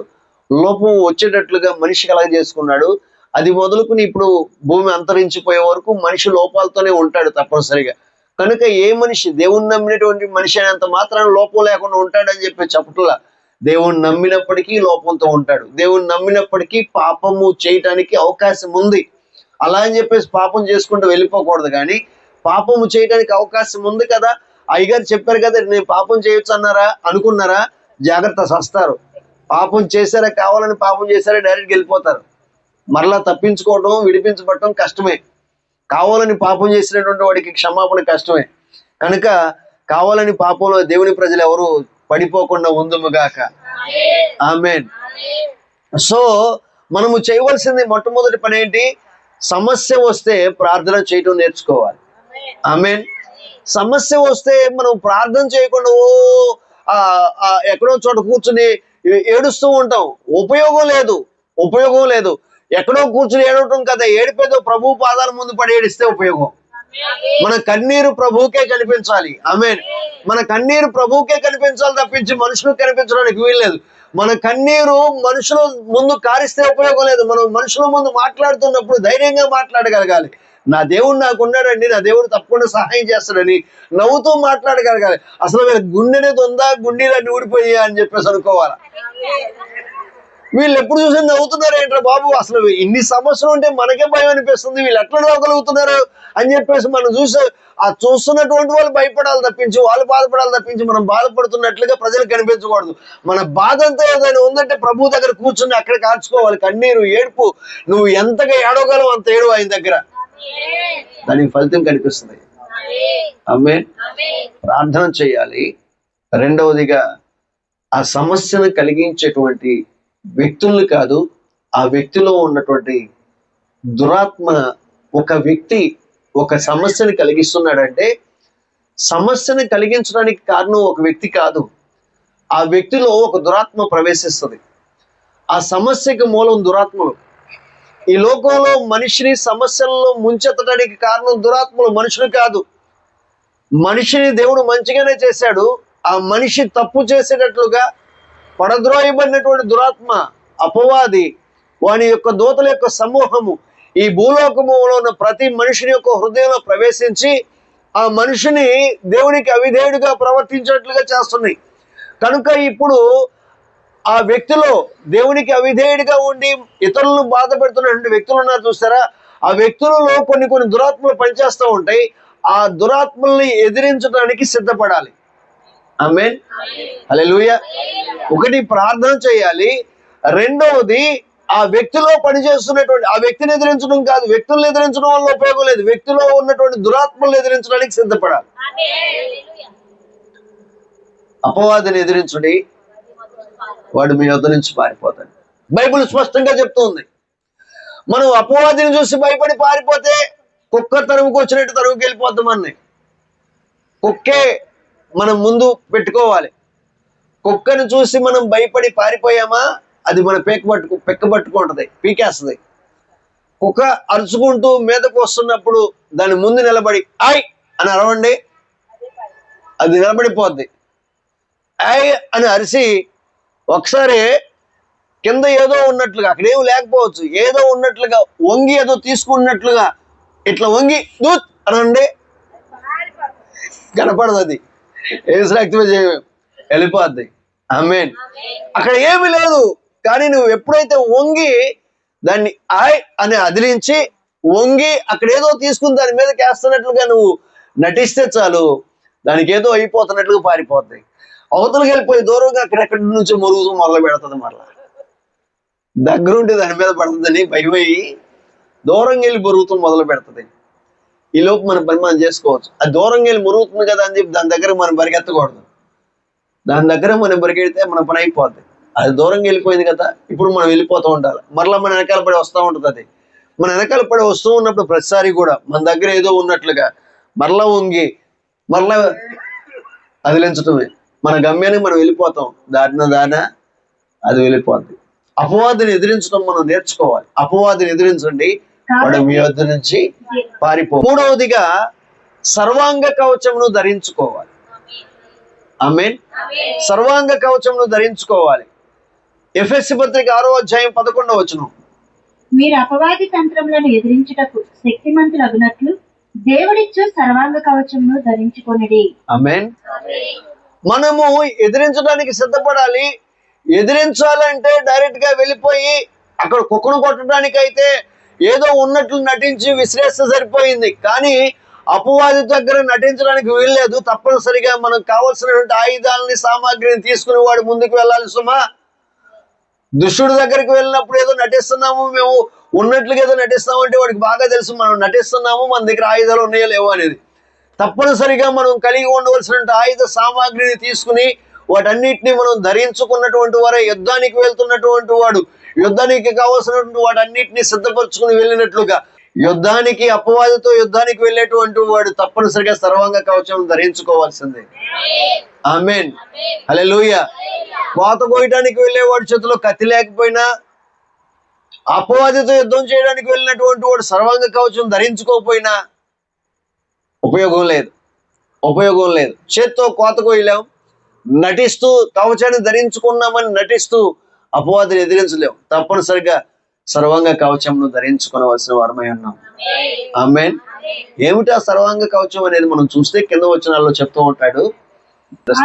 S1: లోపం వచ్చేటట్లుగా మనిషి కలగ చేసుకున్నాడు. అది మొదలుకుని ఇప్పుడు భూమి అంతరించిపోయే వరకు మనిషి లోపాలతోనే ఉంటాడు తప్పనిసరిగా. కనుక ఏ మనిషి దేవుణ్ణి నమ్మినటువంటి మనిషి అయినంత మాత్రాన లోపం లేకుండా ఉంటాడని చెప్పి చెప్పట్లా. దేవుణ్ణి నమ్మినప్పటికీ లోపంతో ఉంటాడు. దేవుణ్ణి నమ్మినప్పటికీ పాపము చేయటానికి అవకాశం ఉంది. అలా అని చెప్పేసి పాపం చేసుకుంటూ వెళ్ళిపోకూడదు. కానీ పాపము చేయడానికి అవకాశం ఉంది కదా, అయ్యగారు చెప్పారు కదా, నేను పాపం చేయొచ్చు అన్నారా అనుకున్నారా, జాగ్రత్త, సస్తారు. పాపం చేశారా, కావాలని పాపం చేశారా, డైరెక్ట్గా వెళ్ళిపోతారు. మరలా తప్పించుకోవటం, విడిపించబడటం కష్టమే. కావాలని పాపం చేసినటువంటి వాడికి క్షమాపణ కష్టమే. కనుక కావాలని పాపంలో దేవుని ప్రజలు ఎవరు పడిపోకుండా ఉందుముగాక. ఆమేన్. సో మనము చేయవలసింది మొట్టమొదటి పని ఏంటి? సమస్య వస్తే ప్రార్థన చేయటం నేర్చుకోవాలి. ఆమేన్. సమస్య వస్తే మనం ప్రార్థన చేయకుండా ఎక్కడో చోట కూర్చుని ఏడుస్తూ ఉంటాం. ఉపయోగం లేదు. ఎక్కడో కూర్చుని ఏడవటం కదా, ఏడిపేదో ప్రభు పాదాల ముందు పడి ఏడిస్తే ఉపయోగం. మన కన్నీరు ప్రభువుకే కనిపించాలి. ఆమేన్. మన కన్నీరు ప్రభువుకే కనిపించాలి తప్పించి మనుషులకు కనిపించడానికి వీల్లేదు. మన కన్నీరు మనుషుల ముందు కారిస్తే ఉపయోగం లేదు. మనం మనుషుల ముందు మాట్లాడుతున్నప్పుడు ధైర్యంగా మాట్లాడగలగాలి. నా దేవుడు నాకు ఉన్నాడండి, నా దేవుడు తప్పకుండా సహాయం చేస్తాడని నవ్వుతూ మాట్లాడగలగాలి. అసలు వీళ్ళ గుండెనేది ఉందా, గుండెలన్నీ ఊడిపోయా అని చెప్పేసి అనుకోవాలి. వీళ్ళు ఎప్పుడు చూసి నవ్వుతున్నారు ఏంట్రా బాబు, అసలు ఇన్ని సమస్యలు ఉంటే మనకే భయం అనిపిస్తుంది, వీళ్ళు ఎట్లా నవ్వగలుగుతున్నారు అని చెప్పేసి మనం చూస్తున్నటువంటి వాళ్ళు భయపడాలి తప్పించి, వాళ్ళు బాధపడాలి తప్పించి మనం బాధపడుతున్నట్లుగా ప్రజలకు కనిపించకూడదు. మన బాధ అంతా ఏదైనా ఉందంటే ప్రభు దగ్గర కూర్చుని అక్కడ కార్చుకోవాలి. కన్నీరు, ఏడుపు, నువ్వు ఎంతగా ఏడవగలవు అంత ఏడు ఆయన దగ్గర, దానికి ఫలితం కనిపిస్తుంది. ఆమేన్. ప్రార్థన చేయాలి. రెండవదిగా ఆ సమస్యను కలిగించేటువంటి వ్యక్తుల్ని కాదు, ఆ వ్యక్తిలో ఉన్నటువంటి దురాత్మ. ఒక వ్యక్తి ఒక సమస్యను కలిగిస్తున్నాడంటే సమస్యను కలిగించడానికి కారణం ఒక వ్యక్తి కాదు, ఆ వ్యక్తిలో ఒక దురాత్మ ప్రవేశిస్తుంది. ఆ సమస్యకి మూలం దురాత్మలు. ఈ లోకంలో మనిషిని సమస్యల్లో ముంచెత్తడానికి కారణం దురాత్మలు, మనుషులు కాదు. మనిషిని దేవుడు మంచిగానే చేశాడు. ఆ మనిషి తప్పు చేసేటట్లుగా పడద్రోయబడినటువంటి దురాత్మ, అపవాది, వాని యొక్క దూతల యొక్క సమూహము ఈ భూలోకములో ఉన్న ప్రతి మనిషిని యొక్క హృదయంలో ప్రవేశించి ఆ మనిషిని దేవునికి అవిధేయుడిగా ప్రవర్తించేట్లుగా చేస్తున్నాయి. కనుక ఇప్పుడు ఆ వ్యక్తిలో దేవునికి అవిధేయుడిగా ఉండి ఇతరులను బాధ పెడుతున్నటువంటి వ్యక్తులు ఉన్నారు చూస్తారా, ఆ వ్యక్తులలో కొన్ని దురాత్మలు పనిచేస్తూ ఉంటాయి. ఆ దురాత్మల్ని ఎదిరించడానికి సిద్ధపడాలి. ఆమేన్. హల్లెలూయా. ఒకటి ప్రార్థన చేయాలి. రెండవది ఆ వ్యక్తిలో పనిచేస్తున్నటువంటి ఆ వ్యక్తిని ఎదిరించడం కాదు, వ్యక్తులను ఎదిరించడం వల్ల ఉపయోగం లేదు. వ్యక్తిలో ఉన్నటువంటి దురాత్మలను ఎదిరించడానికి సిద్ధపడాలి. అపవాదిని ఎదిరించుడి, వాడు మీ వద్ద నుంచి పారిపోతాడు. బైబిల్ స్పష్టంగా చెప్తుంది. మనం అపవాదిని చూసి భయపడి పారిపోతే కుక్క తరువుకు వచ్చినట్టు తరువుకి వెళ్ళిపోతాం. అన్నీ కుక్కే మనం ముందు పెట్టుకోవాలి. కుక్కను చూసి మనం భయపడి పారిపోయామా, అది మన పెక్క పట్టుకుంటది, పీకేస్తుంది. కుక్క అరుచుకుంటూ మీదకు వస్తున్నప్పుడు దాని ముందు నిలబడి ఆయ్ అని అరవండి, అది నిలబడిపోద్ది. ఆయ్ అని అరిసి ఒకసారి కింద ఏదో ఉన్నట్లుగా, అక్కడేం లేకపోవచ్చు, ఏదో ఉన్నట్లుగా వంగి ఏదో తీసుకున్నట్లుగా ఇట్లా వంగి దూత్ అనండి, కనపడదు. అది ఏసు రక్తమే వెళ్ళిపోద్ది. ఆమేన్. అక్కడ ఏమి లేదు. కానీ నువ్వు ఎప్పుడైతే వంగి దాన్ని ఆయ్ అని అదిలించి వంగి అక్కడ ఏదో తీసుకుని దాని మీద వేస్తున్నట్లుగా నువ్వు నటిస్తే చాలు, దానికి ఏదో అయిపోతున్నట్లుగా పారిపోద్ది. అవతలకి వెళ్ళిపోయి దూరంగా అక్కడెక్కడి నుంచి మొరుగుతూ మొదలు పెడుతుంది. మరలా దగ్గరుంటే దాని మీద పడుతుందని భయమయ్యి దూరంగా వెళ్ళి మొరుగుతూ మొదలు పెడుతుంది. ఈ లోపు మన పని మనం చేసుకోవచ్చు. అది దూరంగా వెళ్ళి మొరుగుతుంది కదా అని చెప్పి దాని దగ్గర మనం పరిగెత్తకూడదు. దాని దగ్గర మనం పరిగెడితే మన పని అయిపోద్ది. అది దూరంగా వెళ్ళిపోయింది కదా, ఇప్పుడు మనం వెళ్ళిపోతూ ఉండాలి. మరలా మన వెనకాల పడి వస్తూ ఉంటుంది. అది మన వెనకాల పడి వస్తూ ఉన్నప్పుడు ప్రతిసారి కూడా మన దగ్గర ఏదో ఉన్నట్లుగా మరలా వంగి మరలా అదిలించటమే. మన గమ్యానికి మనం వెళ్ళిపోతాం. దారిన అది వెళ్ళిపోద్ది. అపవాదిని ఎదిరించడం మనం నేర్చుకోవాలి. అపవాదిని ఎదిరించండి, వాడు మీ వద్ద నుంచి పారిపో. మూడవదిగా సర్వాంగ కవచమును ధరించుకోవాలి. ఆమేన్. సర్వాంగ కవచమును ధరించుకోవాలి. ఎఫెసీ పత్రిక 6వ అధ్యాయం 11వ వచనం.
S2: మీరు అపవాది తంత్రములను ఎదిరించుటకు శక్తిమంతులగునట్లు దేవుడిచ్చు సర్వాంగ కవచమును ధరించుకొనుడి.
S1: ఆమేన్. మనము ఎదిరించడానికి సిద్ధపడాలి. ఎదిరించాలంటే డైరెక్ట్ గా వెళ్ళిపోయి అక్కడ కుక్కను కొట్టడానికి అయితే ఏదో ఉన్నట్లు నటించి విసిరేస్తే సరిపోయింది. కానీ అపవాది దగ్గర నటించడానికి వీల్లేదు. తప్పనిసరిగా మనకు కావలసినటువంటి ఆయుధాలని సామాగ్రిని తీసుకుని వాడు ముందుకు వెళ్ళాలి. సుమా, దుష్టుడి దగ్గరికి వెళ్ళినప్పుడు ఏదో నటిస్తున్నాము, మేము ఉన్నట్లుగా ఏదో నటిస్తామంటే వాడికి బాగా తెలుసు మనం నటిస్తున్నాము, మన దగ్గర ఆయుధాలు ఉన్నాయో లేవో అనేది. తప్పనిసరిగా మనం కలిగి ఉండవలసిన ఆయుధ సామాగ్రిని తీసుకుని వాటన్నిటిని మనం ధరించుకున్నటువంటి వారే యుద్ధానికి వెళ్తున్నటువంటి వాడు యుద్ధానికి కావాల్సినటువంటి వాటన్నిటిని సిద్ధపరచుకుని వెళ్ళినట్లుగా యుద్ధానికి అపవాదితో యుద్ధానికి వెళ్ళేటువంటి వాడు తప్పనిసరిగా సర్వాంగ కవచం ధరించుకోవాల్సిందే. ఆమేన్. హల్లెలూయా. కోత కోయటానికి వెళ్ళేవాడి చేతిలో కత్తి లేకపోయినా, అపవాదితో యుద్ధం చేయడానికి వెళ్ళినటువంటి వాడు సర్వాంగ కవచం ధరించుకోకపోయినా ఉపయోగం లేదు. చేత్తో కోత కోయలేం, నటిస్తూ కవచాన్ని ధరించుకున్నామని నటిస్తూ అపవాదిని ఎదిరించలేం. తప్పనిసరిగా సర్వాంగ కవచంను ధరించుకోవలసిన వారమై ఉన్నాం. ఆమేన్. ఏమిటా సర్వాంగ కవచం అనేది మనం చూస్తే కింద వచనాల్లో చెప్తూ ఉంటాడు.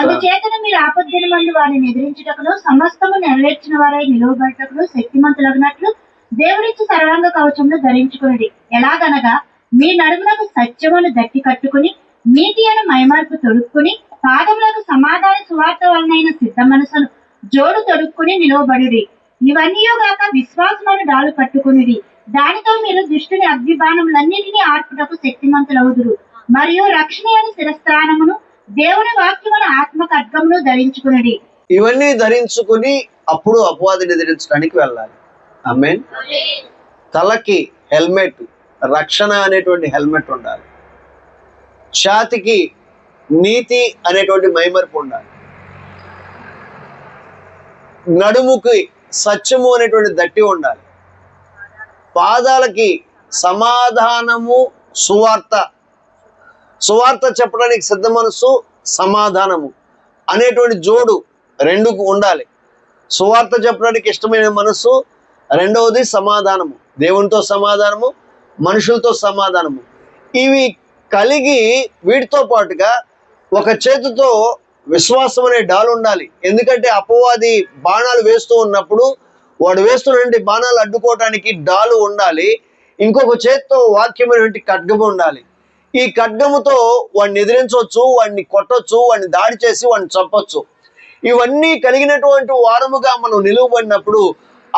S2: అందుచేతను మీరు ఆపద్దినమందు వారిని ఎదిరించుటకును సమస్తము నెరవేర్చిన వారై నిలువబడుటకును శక్తిమంతులగునట్లు దేవుడిచ్చు సర్వాంగ కవచమును ధరించుకొనుడి. ఎలాగనగా మీ నడుమునకు సత్యమును దట్టి కట్టుకుని నీతి అను మైమార్పు తొడుక్కుని పాదములకు సమాధాన సువార్త వలనైన సిద్ధ మనసును జోడు తొడుక్కుని నిలువబడుడి. ఇవన్నీ గాక విశ్వాసమును డాలు పట్టుకునిడి. దానితో మీరు దుష్టుని అగ్నిబాణములన్నిటినీ ఆర్పుటకు శక్తిమంతులవుదురు. మరియు రక్షణ అను శిరస్త్రాణమును దేవుని వాక్యమును ఆత్మ ఖడ్గమును ధరించుకునిడి.
S1: ఇవన్నీ ధరించుకుని అప్పుడు అపవాదిని ఎదిరించడానికి వెళ్ళాలి. ఆమేన్. తలకి హెల్మెట్, రక్షణ అనేటువంటి హెల్మెట్ ఉండాలి. ఛాతికి నీతి అనేటువంటి మైమర్పు ఉండాలి. నడుముకి సత్యము అనేటువంటి దట్టి ఉండాలి. పాదాలకి సమాధానము, సువార్త చెప్పడానికి సిద్ధ మనసు, సమాధానము అనేటువంటి జోడు రెండు ఉండాలి. సువార్త చెప్పడానికి ఇష్టమైన మనసు, రెండవది సమాధానము, దేవునితో సమాధానము, మనుషులతో సమాధానము. ఇవి కలిగి వీటితో పాటుగా ఒక చేతితో విశ్వాసం అనే డాలు ఉండాలి. ఎందుకంటే అపవాది బాణాలు వేస్తూ ఉన్నప్పుడు వాడు వేస్తున్నటువంటి బాణాలు అడ్డుకోవటానికి డాలు ఉండాలి. ఇంకొక చేతితో వాక్యమైనటువంటి ఖడ్గము ఉండాలి. ఈ ఖడ్గముతో వాడిని ఎదిరించవచ్చు, వాడిని కొట్టొచ్చు, వాడిని దాడి చేసి వాడిని చంపొచ్చు. ఇవన్నీ కలిగినటువంటి వారముగా మనం నిలువబడినప్పుడు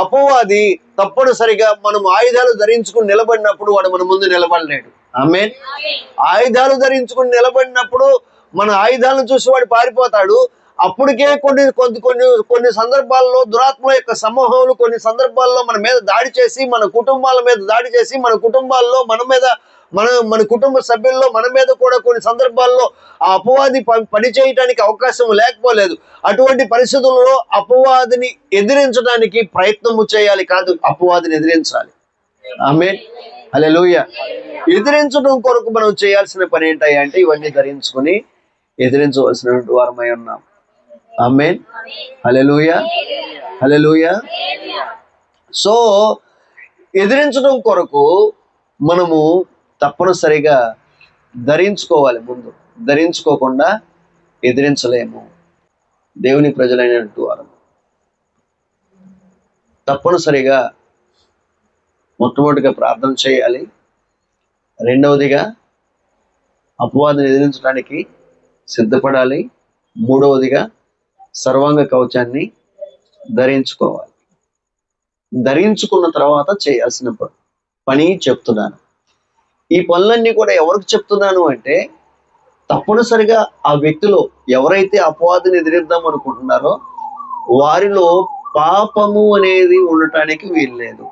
S1: అపవాది తప్పనిసరిగా మనం ఆయుధాలు ధరించుకుని నిలబడినప్పుడు వాడు మన ముందు నిలబడలేడు. ఆమేన్. ఆయుధాలు ధరించుకుని నిలబడినప్పుడు మన ఆయుధాలను చూసి వాడు పారిపోతాడు. అప్పటికే కొన్ని సందర్భాల్లో దురాత్మ యొక్క సమూహాలు కొన్ని సందర్భాల్లో మన మీద దాడి చేసి, మన కుటుంబాల మీద దాడి చేసి, మన కుటుంబాల్లో మన కుటుంబ సభ్యుల్లో మన మీద కూడా కొన్ని సందర్భాల్లో ఆ అపవాది పని చేయటానికి అవకాశం లేకపోలేదు. అటువంటి పరిస్థితుల్లో అపవాదిని ఎదిరించడానికి ప్రయత్నము చేయాలి, కాదు అపవాదిని ఎదిరించాలి. ఆమేన్. హల్లెలూయా. ఎదిరించడం కొరకు మనం చేయాల్సిన పని ఏంటయ్యా అంటే ఇవన్నీ ధరించుకొని ఎదిరించవలసినటువంటి వారమై ఉన్నాం. ఆమేన్. హల్లెలూయా. హల్లెలూయా. సో ఎదిరించడం కొరకు మనము తప్పనిసరిగా ధరించుకోవాలి. ముందు ధరించుకోకుండా ఎదిరించలేము. దేవుని ప్రజలైనటువంటి వారు తప్పనిసరిగా మొట్టమొదటిగా ప్రార్థన చేయాలి. రెండవదిగా అపవాదిని ఎదిరించడానికి సిద్ధపడాలి. మూడవదిగా సర్వాంగ కవచాన్ని ధరించుకోవాలి. ధరించుకున్న తర్వాత చేయాల్సిన పని చెప్తున్నాను. ఈ పనులన్నీ కూడా ఎవరికి చెప్తున్నాను అంటే తప్పనిసరిగా ఆ వ్యక్తిలో ఎవరైతే అపవాదిని ఎదిరిద్దాం అనుకుంటున్నారో వారిలో పాపము అనేది ఉండటానికి వీల్లేదు.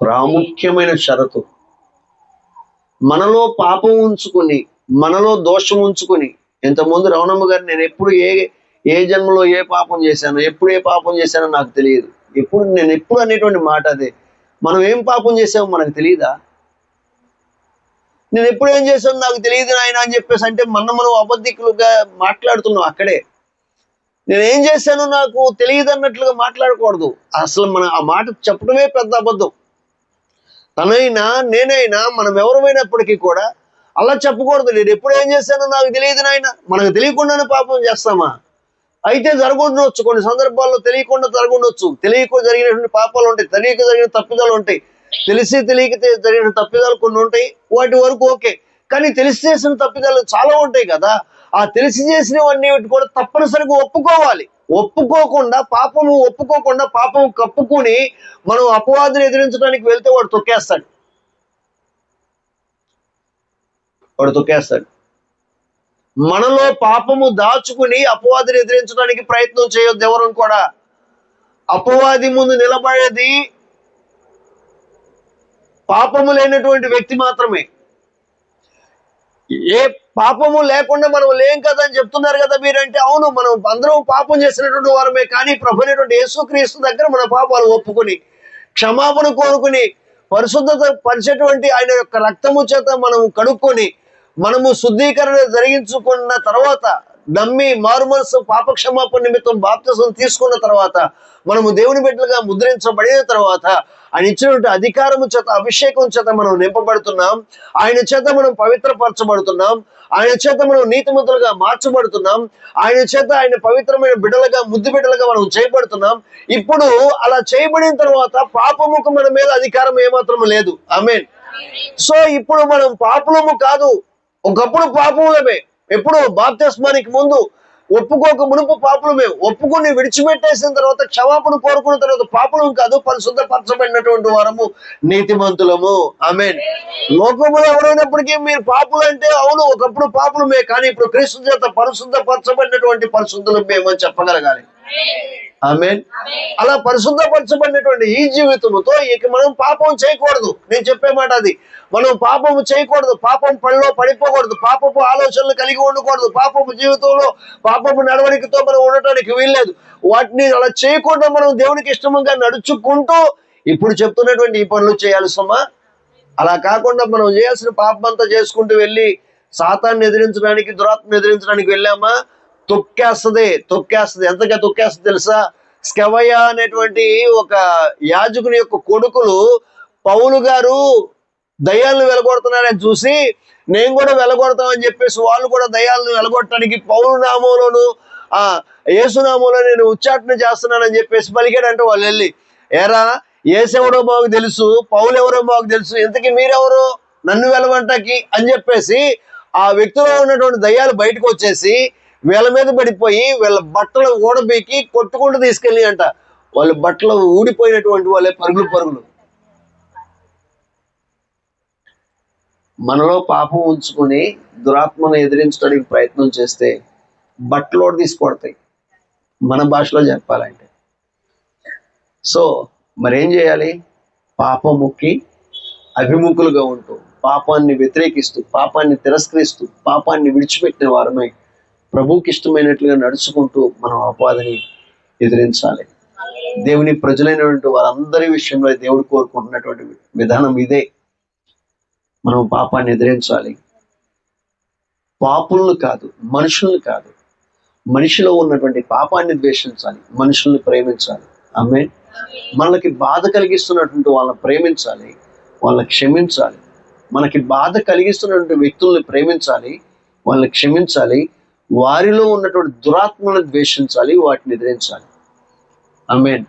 S1: ప్రాముఖ్యమైన షరతు. మనలో పాపం ఉంచుకుని, మనలో దోషం ఉంచుకుని, ఇంతకుముందు రవణమ్మ గారు నేను ఎప్పుడు ఏ జన్మలో ఏ పాపం చేశాను, ఎప్పుడు ఏ పాపం చేశానో నాకు తెలియదు. నేను ఎప్పుడు అనేటువంటి మాట అదే. మనం ఏం పాపం చేసామో మనకు తెలియదా? నేను ఎప్పుడు ఏం చేశాను నాకు తెలియదు నాయన అని చెప్పేసి అంటే మనం అబద్ధికులుగా మాట్లాడుతున్నాం. అక్కడే నేనేం చేశాను నాకు తెలియదు అన్నట్లుగా మాట్లాడకూడదు. అసలు మనం ఆ మాట చెప్పడమే పెద్ద అబద్ధం. తనైనా నేనైనా మనం ఎవరైనప్పటికీ కూడా అలా చెప్పకూడదు. నేను ఎప్పుడు ఏం చేశానో నాకు తెలియదు నాయన. మనకు తెలియకుండానే పాపం చేస్తామా? అయితే జరగొచ్చు, కొన్ని సందర్భాల్లో తెలియకుండా జరగొచ్చు. తెలియకుండా జరిగినటువంటి పాపాలు ఉంటాయి, తెలియక జరిగిన తప్పిదాలు ఉంటాయి, తెలిసి తెలియక జరిగిన తప్పిదాలు కొన్ని ఉంటాయి. వాటి వరకు ఓకే. కానీ తెలిసి చేసిన తప్పిదాలు చాలా ఉంటాయి కదా. ఆ తెలిసి చేసినవన్నీ కూడా తప్పనిసరిగా ఒప్పుకోవాలి. ఒప్పుకోకుండా పాపం కప్పుకుని మనం అపవాదిని ఎదిరించడానికి వెళ్తే వాడు తొక్కేస్తాడు. మనలో పాపము దాచుకుని అపవాదిని ఎదిరించడానికి ప్రయత్నం చేయొద్దు ఎవరు కూడా. అపవాది ముందు నిలబడేది పాపము లేనటువంటి వ్యక్తి మాత్రమే. ఏ పాపము లేకుండా మనం లేం కదా అని చెప్తున్నారు కదా మీరంటే, అవును మనం అందరం పాపం చేసినటువంటి వారమే. కానీ ప్రభు అయినటువంటి యేసుక్రీస్తు దగ్గర మన పాపాలు ఒప్పుకొని క్షమాపణ కోరుకుని పరిశుద్ధత పరిచేటువంటి ఆయన యొక్క రక్తము చేత మనం కడుక్కొని మనము శుద్ధీకరణ జరిగించుకున్న తర్వాత నమ్మి మారుమనసు పాప క్షమాపణ నిమిత్తం బాప్తిసం తీసుకున్న తర్వాత మనము దేవుని బిడ్డలుగా ముద్రించబడిన తర్వాత ఆయన ఇచ్చినటువంటి అధికారము చేత అభిషేకం చేత మనం నింపబడుతున్నాం. ఆయన చేత మనం పవిత్రపరచబడుతున్నాం. ఆయన చేత మనం నీతిమంతులుగా మార్చబడుతున్నాం. ఆయన చేత ఆయన పవిత్రమైన బిడ్డలుగా ముద్దు బిడ్డలుగా మనం చేయబడుతున్నాం. ఇప్పుడు అలా చేయబడిన తర్వాత పాపముకు మన మీద అధికారం ఏమాత్రం లేదు. ఆమేన్. సో ఇప్పుడు మనం పాపులము కాదు, ఒకప్పుడు పాపములమే. ఎప్పుడు బాప్తిస్మానికి ముందు ఒప్పుకోక మునుపు పాపులమే. ఒప్పుకొని విడిచిపెట్టేసిన తర్వాత క్షమాపణ కోరుకున్న తర్వాత పాపులం కాదు, పరిశుద్ధపరచబడినటువంటి వారము, నీతిమంతులము. ఆమేన్. లోకములో ఎవరైనప్పటికీ మీరు పాపులు అంటే అవును ఒకప్పుడు పాపులమే, కానీ ఇప్పుడు క్రీస్తు చేత పరిశుద్ధపరచబడినటువంటి పరిశుద్ధులు మేమని చెప్పగలగాలి. ఆమేన్. అలా పరిశుద్ధపరచబడినటువంటి ఈ జీవితముతో ఇక మనం పాపం చేయకూడదు. నేను చెప్పే మాట అది. మనం పాపము చేయకూడదు, పాపం పనిలో పడిపోకూడదు, పాపపు ఆలోచనలు కలిగి ఉండకూడదు, పాపపు జీవితంలో పాపపు నడవడికతో మనం ఉండటానికి వీల్లేదు. వాటిని అలా చేయకుండా మనం దేవునికి ఇష్టంగా నడుచుకుంటూ ఇప్పుడు చెప్తున్నటువంటి ఈ పనులు చేయాలి సుమా. అలా కాకుండా మనం చేయాల్సిన పాపం అంతా చేసుకుంటూ వెళ్ళి సాతాన్ని ఎదిరించడానికి, దురాత్మను ఎదిరించడానికి వెళ్ళామా, తొక్కేస్తుంది. ఎంతగా తొక్కేస్తుంది తెలుసా? స్కెవయ అనేటువంటి ఒక యాజకుని యొక్క కొడుకులు పౌలు గారు దయ్యాలను వెలగొడుతున్నారని చూసి నేను కూడా వెలగొడతామని చెప్పేసి వాళ్ళు కూడా దయ్యాలను వెలగొట్టడానికి పౌలు నామంలోను యేసునామంలో నేను ఉచ్చాటన చేస్తున్నానని చెప్పేసి పలికాడంటే వాళ్ళు వెళ్ళి, ఏరా యేసెవడో మాకు తెలుసు, పౌలు ఎవరో మాకు తెలుసు, ఇంతకీ మీరెవరు నన్ను వెలగొట్టకి అని చెప్పేసి ఆ వ్యక్తిలో ఉన్నటువంటి దయ్యాలు బయటకు వచ్చేసి వీళ్ళ మీద పడిపోయి వీళ్ళ బట్టలు ఊడబీకి కొట్టుకుంటూ తీసుకెళ్ళి అంట వాళ్ళ బట్టలు ఊడిపోయినటువంటి వాళ్ళే పరుగులు. మనలో పాపం ఉంచుకొని దురాత్మను ఎదిరించడానికి ప్రయత్నం చేస్తే బట్టలోడు తీసుకొడతాయి, మన భాషలో చెప్పాలంటే. సో మరేం చేయాలి? పాపముకి అభిముఖులుగా ఉంటూ, పాపాన్ని వ్యతిరేకిస్తూ, పాపాన్ని తిరస్కరిస్తూ, పాపాన్ని విడిచిపెట్టిన వారమై ప్రభువుకి ఇష్టమైనట్లుగా నడుచుకుంటూ మనం అపవాదిని ఎదిరించాలి. దేవుని ప్రజలైనటువంటి వారందరి విషయంలో దేవుడు కోరుకుంటున్నటువంటి విధానం ఇదే. మనం పాపాన్ని ఎదిరించాలి. పాపులను కాదు, మనుషుల్ని కాదు, మనిషిలో ఉన్నటువంటి పాపాన్ని ద్వేషించాలి, మనుషుల్ని ప్రేమించాలి. ఆమేన్. మనకి బాధ కలిగిస్తున్నటువంటి వాళ్ళని ప్రేమించాలి, వాళ్ళని క్షమించాలి. మనకి బాధ కలిగిస్తున్నటువంటి వ్యక్తుల్ని ప్రేమించాలి, వాళ్ళని క్షమించాలి. వారిలో ఉన్నటువంటి దురాత్మలను ద్వేషించాలి, వాటిని ఎదిరించాలి. ఆమేన్.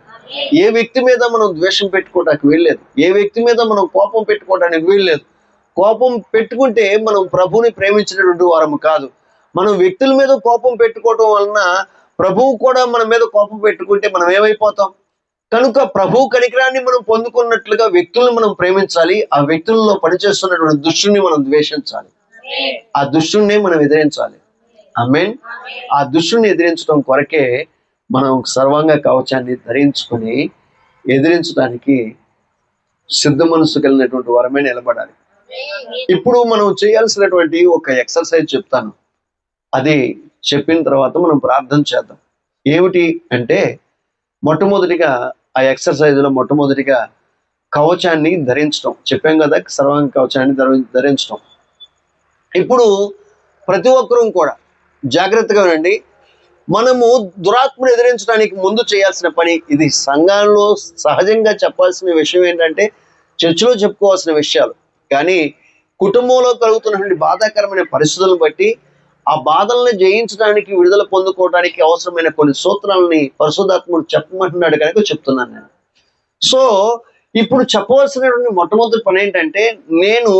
S1: ఏ వ్యక్తి మీద మనం ద్వేషం పెట్టుకోవడానికి వీల్లేదు, ఏ వ్యక్తి మీద మనం కోపం పెట్టుకోవడానికి వీల్లేదు. కోపం పెట్టుకుంటే మనం ప్రభువుని ప్రేమించినటువంటి వారము కాదు. మనం వ్యక్తుల మీద కోపం పెట్టుకోవటం వలన ప్రభువు కూడా మన మీద కోపం పెట్టుకుంటే మనం ఏమైపోతాం? కనుక ప్రభువు కనికరాన్ని మనం పొందుకున్నట్లుగా వ్యక్తులను మనం ప్రేమించాలి, ఆ వ్యక్తులలో పనిచేస్తున్నటువంటి దుష్టుని మనం ద్వేషించాలి, ఆ దుష్టుని మనం ఎదిరించాలి. ఆమేన్. ఆ దుష్టుని ఎదిరించడం కొరకే మనం సర్వాంగ కవచాన్ని ధరించుకొని ఎదిరించడానికి సిద్ధ మనసు కలిగినటువంటి వారమే నిలబడాలి. ఇప్పుడు మనం చేయాల్సినటువంటి ఒక ఎక్సర్సైజ్ చెప్తాను, అది చెప్పిన తర్వాత మనం ప్రార్థన చేద్దాం. ఏమిటి అంటే, మొట్టమొదటిగా ఆ ఎక్సర్సైజ్ లో మొట్టమొదటిగా కవచాన్ని ధరించడం చెప్పాం కదా, సర్వాంగ కవచాన్ని ధరించడం. ఇప్పుడు ప్రతి ఒక్కరూ కూడా జాగ్రత్తగా ఉండండి. మనము దురాత్మను ఎదిరించడానికి ముందు చేయాల్సిన పని ఇది. సంఘంలో సహజంగా చెప్పాల్సిన విషయం ఏంటంటే, చర్చిలో చెప్పుకోవాల్సిన విషయాలు, కానీ కుటుంబంలో కలుగుతున్నటువంటి బాధాకరమైన పరిస్థితులను బట్టి ఆ బాధల్ని జయించడానికి, విడుదల పొందుకోవడానికి అవసరమైన కొన్ని సూత్రాలని పరిశుద్ధాత్ముడు చెప్పమంటున్నాడు కనుక చెప్తున్నాను నేను. సో ఇప్పుడు చెప్పవలసినటువంటి మొట్టమొదటి పని ఏంటంటే, నేను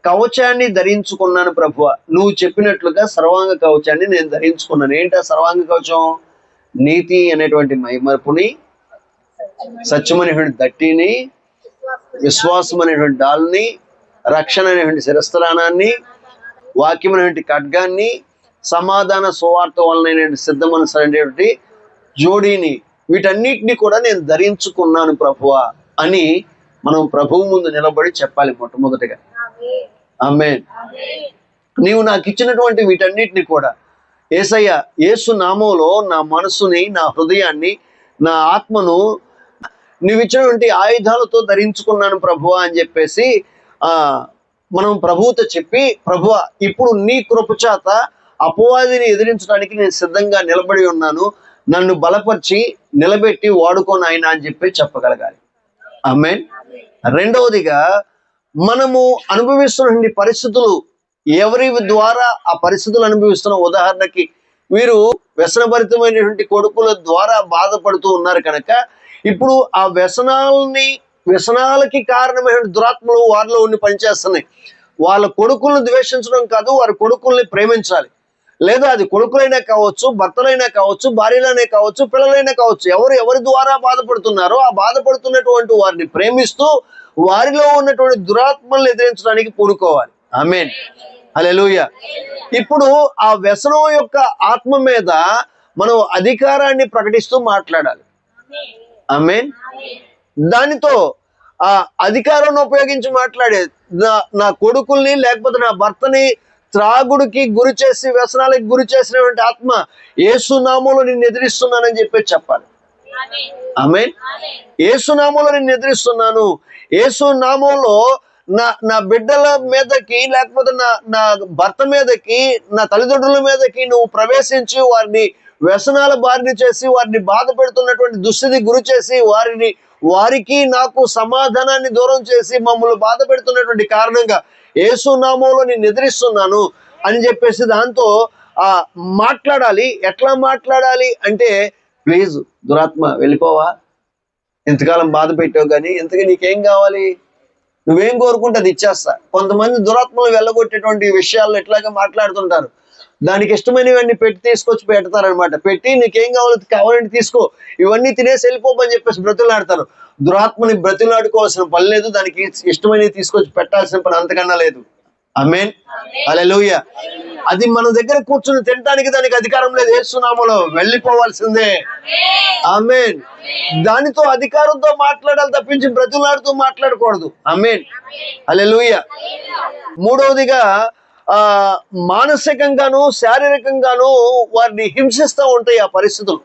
S1: కవచాన్ని ధరించుకున్నాను ప్రభువ, నువ్వు చెప్పినట్లుగా సర్వాంగ కవచాన్ని నేను ధరించుకున్నాను. ఏంటా సర్వాంగ కవచం? నీతి అనేటువంటి మైమర్పుని, సత్యం అనేటువంటి దట్టిని, విశ్వాసం అనేటువంటి డాల్ని, రక్షణ అనేటువంటి శిరస్త్రాణాన్ని, వాక్యం అనేటువంటి ఖడ్గాన్ని, సమాధాన సువార్త వలన సిద్ధ మనసు అనేటువంటి జోడీని, వీటన్నిటిని కూడా నేను ధరించుకున్నాను ప్రభువా అని మనం ప్రభువు ముందు నిలబడి చెప్పాలి మొట్టమొదటిగా. ఆమేన్. నీవు నాకు ఇచ్చినటువంటి వీటన్నిటిని కూడా యేసయ్య, యేసు నామములో నా మనస్సుని, నా హృదయాన్ని, నా ఆత్మను నువ్వు ఇచ్చినటువంటి ఆయుధాలతో ధరించుకున్నాను ప్రభువా అని చెప్పేసి మనం ప్రభువుతో చెప్పి, ప్రభువా ఇప్పుడు నీ కృపచేత అపవాదిని ఎదిరించడానికి నేను సిద్ధంగా నిలబడి ఉన్నాను, నన్ను బలపరిచి నిలబెట్టి వాడుకోను ఆయన అని చెప్పి చెప్పగలగాలి. ఆమేన్. రెండవదిగా, మనము అనుభవిస్తున్న పరిస్థితులు, ఎవరి ద్వారా ఆ పరిస్థితులు అనుభవిస్తున్న, ఉదాహరణకి వీరు వ్యసనభరితమైనటువంటి కొడుకుల ద్వారా బాధపడుతూ ఉన్నారు కనుక ఇప్పుడు ఆ వ్యసనాలకి కారణమైన దురాత్మలు వారిలో ఉండి పనిచేస్తున్నాయి. వాళ్ళ కొడుకులను ద్వేషించడం కాదు, వారి కొడుకుల్ని ప్రేమించాలి. లేదా అది కొడుకులైనా కావచ్చు, భర్తలైనా కావచ్చు, భార్యలైనా కావచ్చు, పిల్లలైనా కావచ్చు, ఎవరి ద్వారా బాధపడుతున్నారో ఆ బాధపడుతున్నటువంటి వారిని ప్రేమిస్తూ వారిలో ఉన్నటువంటి దురాత్మలను ఎదిరించడానికి పూనుకోవాలి. ఆమేన్. హల్లెలూయా. ఇప్పుడు ఆ వ్యసనం యొక్క ఆత్మ మీద మనం అధికారాన్ని ప్రకటిస్తూ మాట్లాడాలి. ఆమేన్. దానితో ఆ అధికారాన్ని ఉపయోగించి మాట్లాడే, నా కొడుకుల్ని లేకపోతే నా భర్తని త్రాగుడికి గురి చేసి, వ్యసనాలకు గురి చేసినటువంటి ఆత్మ, యేసు నామములో నిన్ను ఎదిరిస్తున్నానని చెప్పాలి. ఆమేన్. యేసు నామములో నిన్ను ఎదిరిస్తున్నాను, యేసు నామములో నా బిడ్డల మీదకి, లేకపోతే నా భర్త మీదకి, నా తల్లిదండ్రుల మీదకి నువ్వు ప్రవేశించి వారిని వ్యసనాల బారిన చేసి, వారిని బాధ పెడుతున్నటువంటి దుస్థితికి గురి చేసి, వారికి నాకు సమాధానాన్ని దూరం చేసి మమ్మల్ని బాధ పెడుతున్నటువంటి కారణంగా యేసు నామములో నేను ఎదిరిస్తున్నాను అని చెప్పేసి దాంతో మాట్లాడాలి. ఎట్లా మాట్లాడాలి అంటే, ప్లీజ్ దురాత్మ వెళ్ళిపోవా, ఇంతకాలం బాధ పెట్టావు కానీ ఇంతకీ నీకేం కావాలి? నువ్వేం కోరుకుంటే అది ఇచ్చేస్తా. కొంతమంది దురాత్మలు వెళ్ళగొట్టేటువంటి విషయాలు ఎట్లాగా మాట్లాడుతుంటారు. దానికి ఇష్టమైనవన్నీ పెట్టి తీసుకొచ్చి పెడతారనమాట. పెట్టి నీకేం కావాలంటే తీసుకో, ఇవన్నీ తినేసి వెళ్ళిపోమని చెప్పేసి బ్రతులాడతారు. దురాత్మని బ్రతులాడుకోవాల్సిన పని లేదు, దానికి ఇష్టమైనవి తీసుకొచ్చి పెట్టాల్సిన పని అంతకన్నా లేదు. ఆమేన్, హల్లెలూయా. అది మన దగ్గర కూర్చుని తినడానికి దానికి అధికారం లేదు. యేసు నామములో వెళ్ళిపోవాల్సిందే. ఆమేన్. దానితో అధికారంతో మాట్లాడాలి తప్పించి బ్రతులాడుతూ మాట్లాడకూడదు. ఆమేన్, హల్లెలూయా. మూడవదిగా మానసికంగాను శారీరకంగాను వారిని హింసిస్తూ ఉంటాయి ఆ పరిస్థితులు.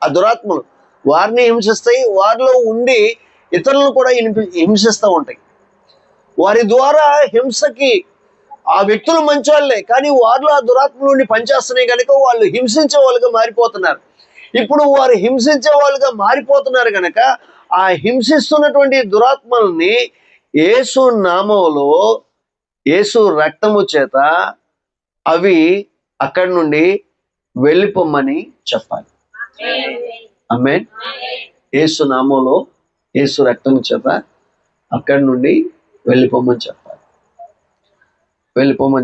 S1: ఆ దురాత్మలు వారిని హింసిస్తాయి, వారిలో ఉండి ఇతరులను కూడా హింసిస్తూ ఉంటాయి. వారి ద్వారా హింసకి ఆ వ్యక్తులు మంచోళ్ళే, కానీ వారిలో ఆ దురాత్మల నుండి పనిచేస్తున్నాయి కనుక వాళ్ళు హింసించే వాళ్ళుగా మారిపోతున్నారు. ఇప్పుడు వారు హింసించే వాళ్ళుగా మారిపోతున్నారు కనుక ఆ హింసిస్తున్నటువంటి దురాత్మల్ని యేసు నామములో, యేసు రక్తము చేత అవి అక్కడి నుండి వెళ్ళిపోమని చెప్పాలి. ఆమేన్. యేసు నామములో, యేసు రక్తము చేత అక్కడి నుండి వెళ్ళిపోమని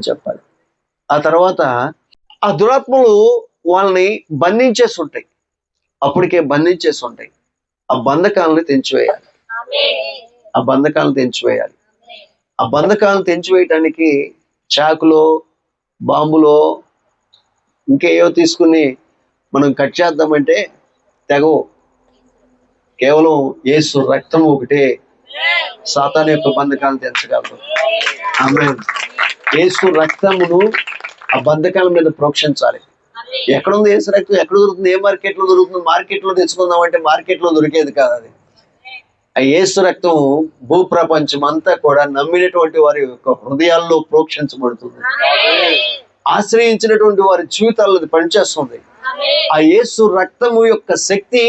S1: చెప్పాలి. ఆ తర్వాత ఆ దురాత్మలు వాళ్ళని బంధించేసి ఉంటాయి. అప్పటికే బంధించేసి ఉంటాయి. ఆ బంధకాలను తెంచివేయాలి. ఆ బంధకాలను తెంచివేయటానికి చాకులో, బాంబులో, ఇంకేవో తీసుకుని మనం కట్ చేద్దామంటే తెగవు. కేవలం యేసు రక్తం ఒకటే సాతాను యొక్క బంధకాలను తెంచగలదు. ఆమేన్. యేసు రక్తమును ఆ బంధకాల మీద ప్రోక్షించాలి. ఎక్కడుంది యేసు రక్తం? ఎక్కడ దొరుకుతుంది? ఏ మార్కెట్లో దొరుకుతుంది? మార్కెట్లో తెచ్చుకుందాం అంటే మార్కెట్లో దొరికేది కాదు అది. ఆ యేసు రక్తం భూప్రపంచం అంతా కూడా నమ్మినటువంటి వారి యొక్క హృదయాల్లో ప్రోక్షించబడుతుంది. ఆశ్రయించినటువంటి వారి జీవితాల్లో పనిచేస్తుంది. ఆ యేసు రక్తము యొక్క శక్తి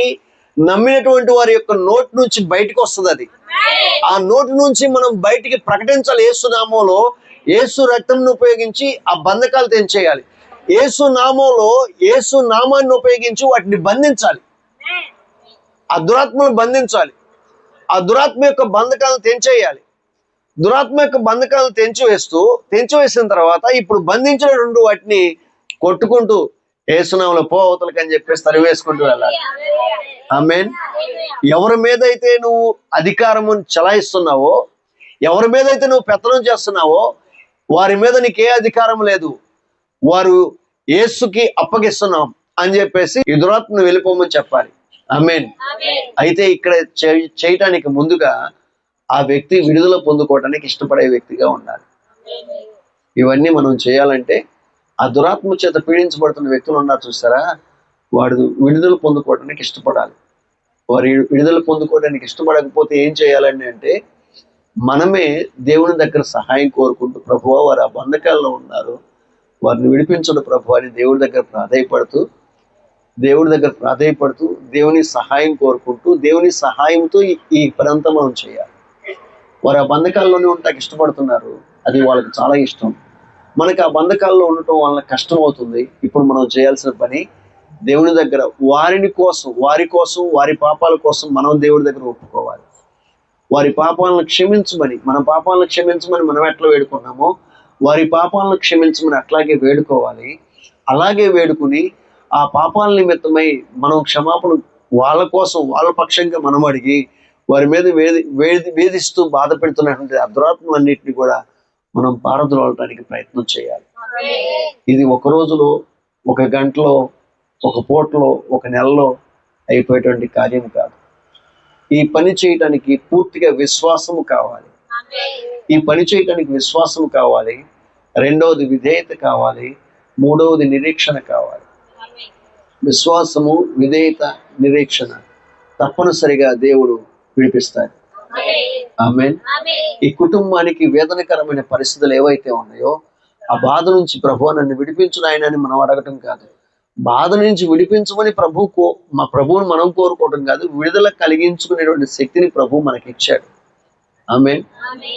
S1: నమ్మినటువంటి వారి యొక్క నోటి నుంచి బయటకు వస్తుంది. అది ఆ నోటి నుంచి మనం బయటికి ప్రకటించాలి. యేసు నామములో, యేసు రక్తంను ఉపయోగించి ఆ బంధకాలు తెంచేయాలి. యేసు నామములో, యేసు నామాన్ని ఉపయోగించి వాటిని బంధించాలి. ఆ దురాత్మను బంధించాలి. ఆ దురాత్మ యొక్క బంధకాలను తెంచేయాలి. దురాత్మ యొక్క బంధకాలను తెంచివేసిన తర్వాత ఇప్పుడు బంధించినటువంటి వాటిని కొట్టుకుంటూ యేసునామములో పో అవతలకి అని చెప్పేసి తరివేసుకుంటూ వెళ్ళాలి. ఆమేన్. ఎవరి మీద అయితే నువ్వు అధికారము చలాయిస్తున్నావో, ఎవరి మీద అయితే నువ్వు పెత్తనం చేస్తున్నావో వారి మీద నీకే అధికారం లేదు, వారు యేసుకి అప్పగిస్తున్నాం అని చెప్పేసి ఈ దురాత్మను వెళ్ళిపోమని చెప్పాలి. ఆమేన్. అయితే ఇక్కడ చేయటానికి ముందుగా ఆ వ్యక్తి విడుదల పొందుకోవటానికి ఇష్టపడే వ్యక్తిగా ఉండాలి. ఇవన్నీ మనం చేయాలంటే ఆ దురాత్మ చేత పీడించబడుతున్న వ్యక్తులు ఉన్నారు చూసారా, వాడు విడుదల పొందుకోవడానికి ఇష్టపడాలి. వారు విడుదల పొందుకోవడానికి ఇష్టపడకపోతే ఏం చేయాలండి అంటే, మనమే దేవుని దగ్గర సహాయం కోరుకుంటూ, ప్రభువా వారు ఆ బంధకాల్లో ఉన్నారు, వారిని విడిపించడు ప్రభు అని దేవుడి దగ్గర ప్రాధేయపడుతూ దేవుని సహాయం కోరుకుంటూ, దేవుని సహాయంతో ఈ పనంతా మనం చేయాలి. వారు ఆ బంధకాల్లోనే ఉండటానికి ఇష్టపడుతున్నారు, అది వాళ్ళకి చాలా ఇష్టం. మనకి ఆ బంధకాల్లో ఉండటం వలన కష్టం అవుతుంది. ఇప్పుడు మనం చేయాల్సిన పని దేవుని దగ్గర వారి కోసం వారి పాపాల కోసం మనం దేవుడి దగ్గర ఒప్పుకోవాలి. వారి పాపాలను క్షమించమని, మన పాపాలను క్షమించమని మనం ఎట్లా వేడుకున్నామో వారి పాపాలను క్షమించమని అట్లాగే వేడుకోవాలి. అలాగే వేడుకుని ఆ పాపాల నిమిత్తమై మనం క్షమాపణ వాళ్ళ కోసం, వాళ్ళ పక్షంగా మనం అడిగి వారి మీద వేధిస్తూ బాధ పెడుతున్నటువంటి ఆ దురాత్మలన్నింటినీ కూడా మనం పారద్రోలటానికి ప్రయత్నం చేయాలి. ఇది ఒక రోజులో, ఒక గంటలో, ఒక పూటలో, ఒక నెలలో అయిపోయేటువంటి కార్యం కాదు. ఈ పని చేయటానికి పూర్తిగా విశ్వాసము కావాలి. రెండవది విధేయత కావాలి. మూడవది నిరీక్షణ కావాలి. విశ్వాసము, విధేయత, నిరీక్షణ తప్పనిసరిగా దేవుడు విడిపిస్తాడు. ఆమేన్. ఈ కుటుంబానికి వేదనకరమైన పరిస్థితులు ఏవైతే ఉన్నాయో ఆ బాధ నుంచి ప్రభువా నన్ను విడిపించు నాయనా అని మనం అడగటం కాదు. బాధ నుంచి విడిపించమని మా ప్రభువుని మనం కోరుకోవటం కాదు, విడుదల కలిగించుకునేటువంటి శక్తిని ప్రభు మనకి ఇచ్చాడు. ఆమేన్.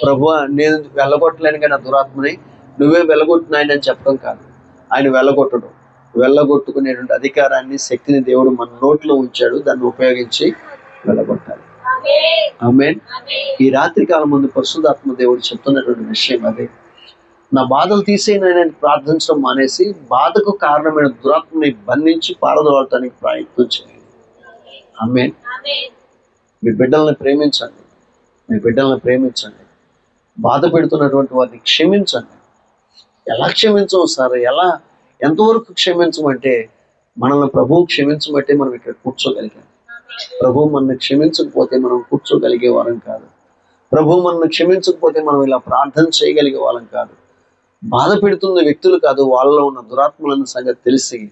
S1: ప్రభువా నేను వెళ్ళగొట్టలేను కానీ ఆ దురాత్మని, నువ్వే వెళ్ళగొట్టినాయని అని చెప్పడం కాదు, ఆయన వెళ్ళగొట్టుకునేటువంటి అధికారాన్ని, శక్తిని దేవుడు మన నోట్లో ఉంచాడు. దాన్ని ఉపయోగించి వెళ్ళగొట్టాలి. ఆమేన్. ఈ రాత్రి కాలం ముందు పరిశుద్ధాత్మ దేవుడు చెప్తున్నటువంటి విషయం అదే. నా బాధలు తీసేయనని ప్రార్థించడం మానేసి బాధకు కారణమైన దురాత్మని బంధించి పారదోలటానికి ప్రయత్నం చేయండి. ఆమేన్. మీ బిడ్డల్ని ప్రేమించండి, మీ బిడ్డల్ని ప్రేమించండి. బాధ పెడుతున్నటువంటి వారిని క్షమించండి. ఎలా క్షమించం సార్? ఎంతవరకు క్షమించమంటే, మనల్ని ప్రభువు క్షమించమంటే మనం ఇక్కడ కూర్చోగలిగాం. ప్రభువు మనల్ని క్షమించకపోతే మనం కూర్చోగలిగే వాళ్ళం కాదు. ప్రభువు మనల్ని క్షమించకపోతే మనం ఇలా ప్రార్థన చేయగలిగే వాళ్ళం కాదు. బాధ పెడుతున్న వ్యక్తులు కాదు, వాళ్ళలో ఉన్న దురాత్మలన్న సంగతి తెలిసి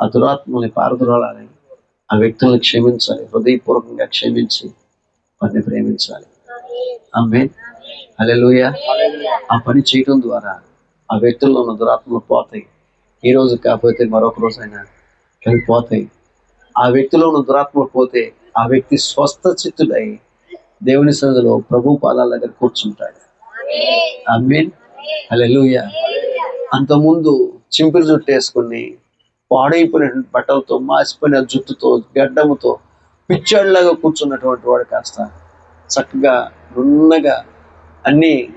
S1: ఆ దురాత్మల్ని పారదోలాలని, ఆ వ్యక్తులను క్షమించాలి. హృదయపూర్వకంగా క్షమించి వారిని ప్రేమించాలి. ఆమేన్. హల్లెలూయా. ఆ పని చేయడం ద్వారా ఆ వ్యక్తుల్లో ఉన్న దురాత్మలు పోతాయి. ఈ రోజు కాకపోతే మరొక రోజైనా వెళ్ళిపోతాయి. ఆ వ్యక్తిలో ఉన్న దురాత్మలు పోతే ఆ వ్యక్తి స్వస్థ చిత్తుడై దేవుని సన్నిధిలో ప్రభు పాదాల దగ్గర కూర్చుంటాడు. ఆమేన్. హల్లెలూయా. అంతకుముందు చింపిరి జుట్టు వేసుకుని పాడైపోయిన బట్టలతో, మాసిపోయిన జుట్టుతో, గడ్డముతో పిచ్చాడిలాగా కూర్చున్నటువంటి వాడు కాస్త చక్కగా నున్నగా అన్నీ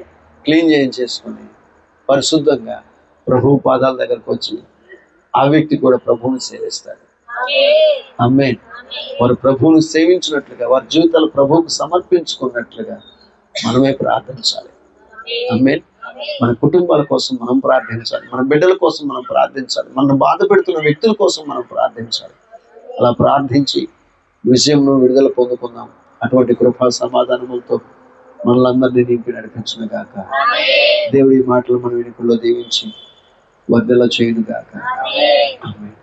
S1: క్లీన్ చేయించేసుకొని పరిశుద్ధంగా ప్రభు పాదాల దగ్గరకు వచ్చి ఆ వ్యక్తి కూడా ప్రభువుని సేవిస్తాడు. ఆమేన్. వారు ప్రభువుని సేవించినట్లుగా, వారి జీవితాలు ప్రభువుకు సమర్పించుకున్నట్లుగా మనమే ప్రార్థించాలి. ఆమేన్. మన కుటుంబాల కోసం మనం ప్రార్థించాలి, మన బిడ్డల కోసం మనం ప్రార్థించాలి, మనం బాధ పెడుతున్న వ్యక్తుల కోసం మనం ప్రార్థించాలి. అలా ప్రార్థించి విజయంను విడుదల పొందుకుందాం. అటువంటి కృపా సమాధానములతో మనలందరినీ నింపి నడిపించును గాక. దేవుడి మాటలు మన వెనుకల్లో దీవించి వర్ధల చేయును గాక. ఆమేన్.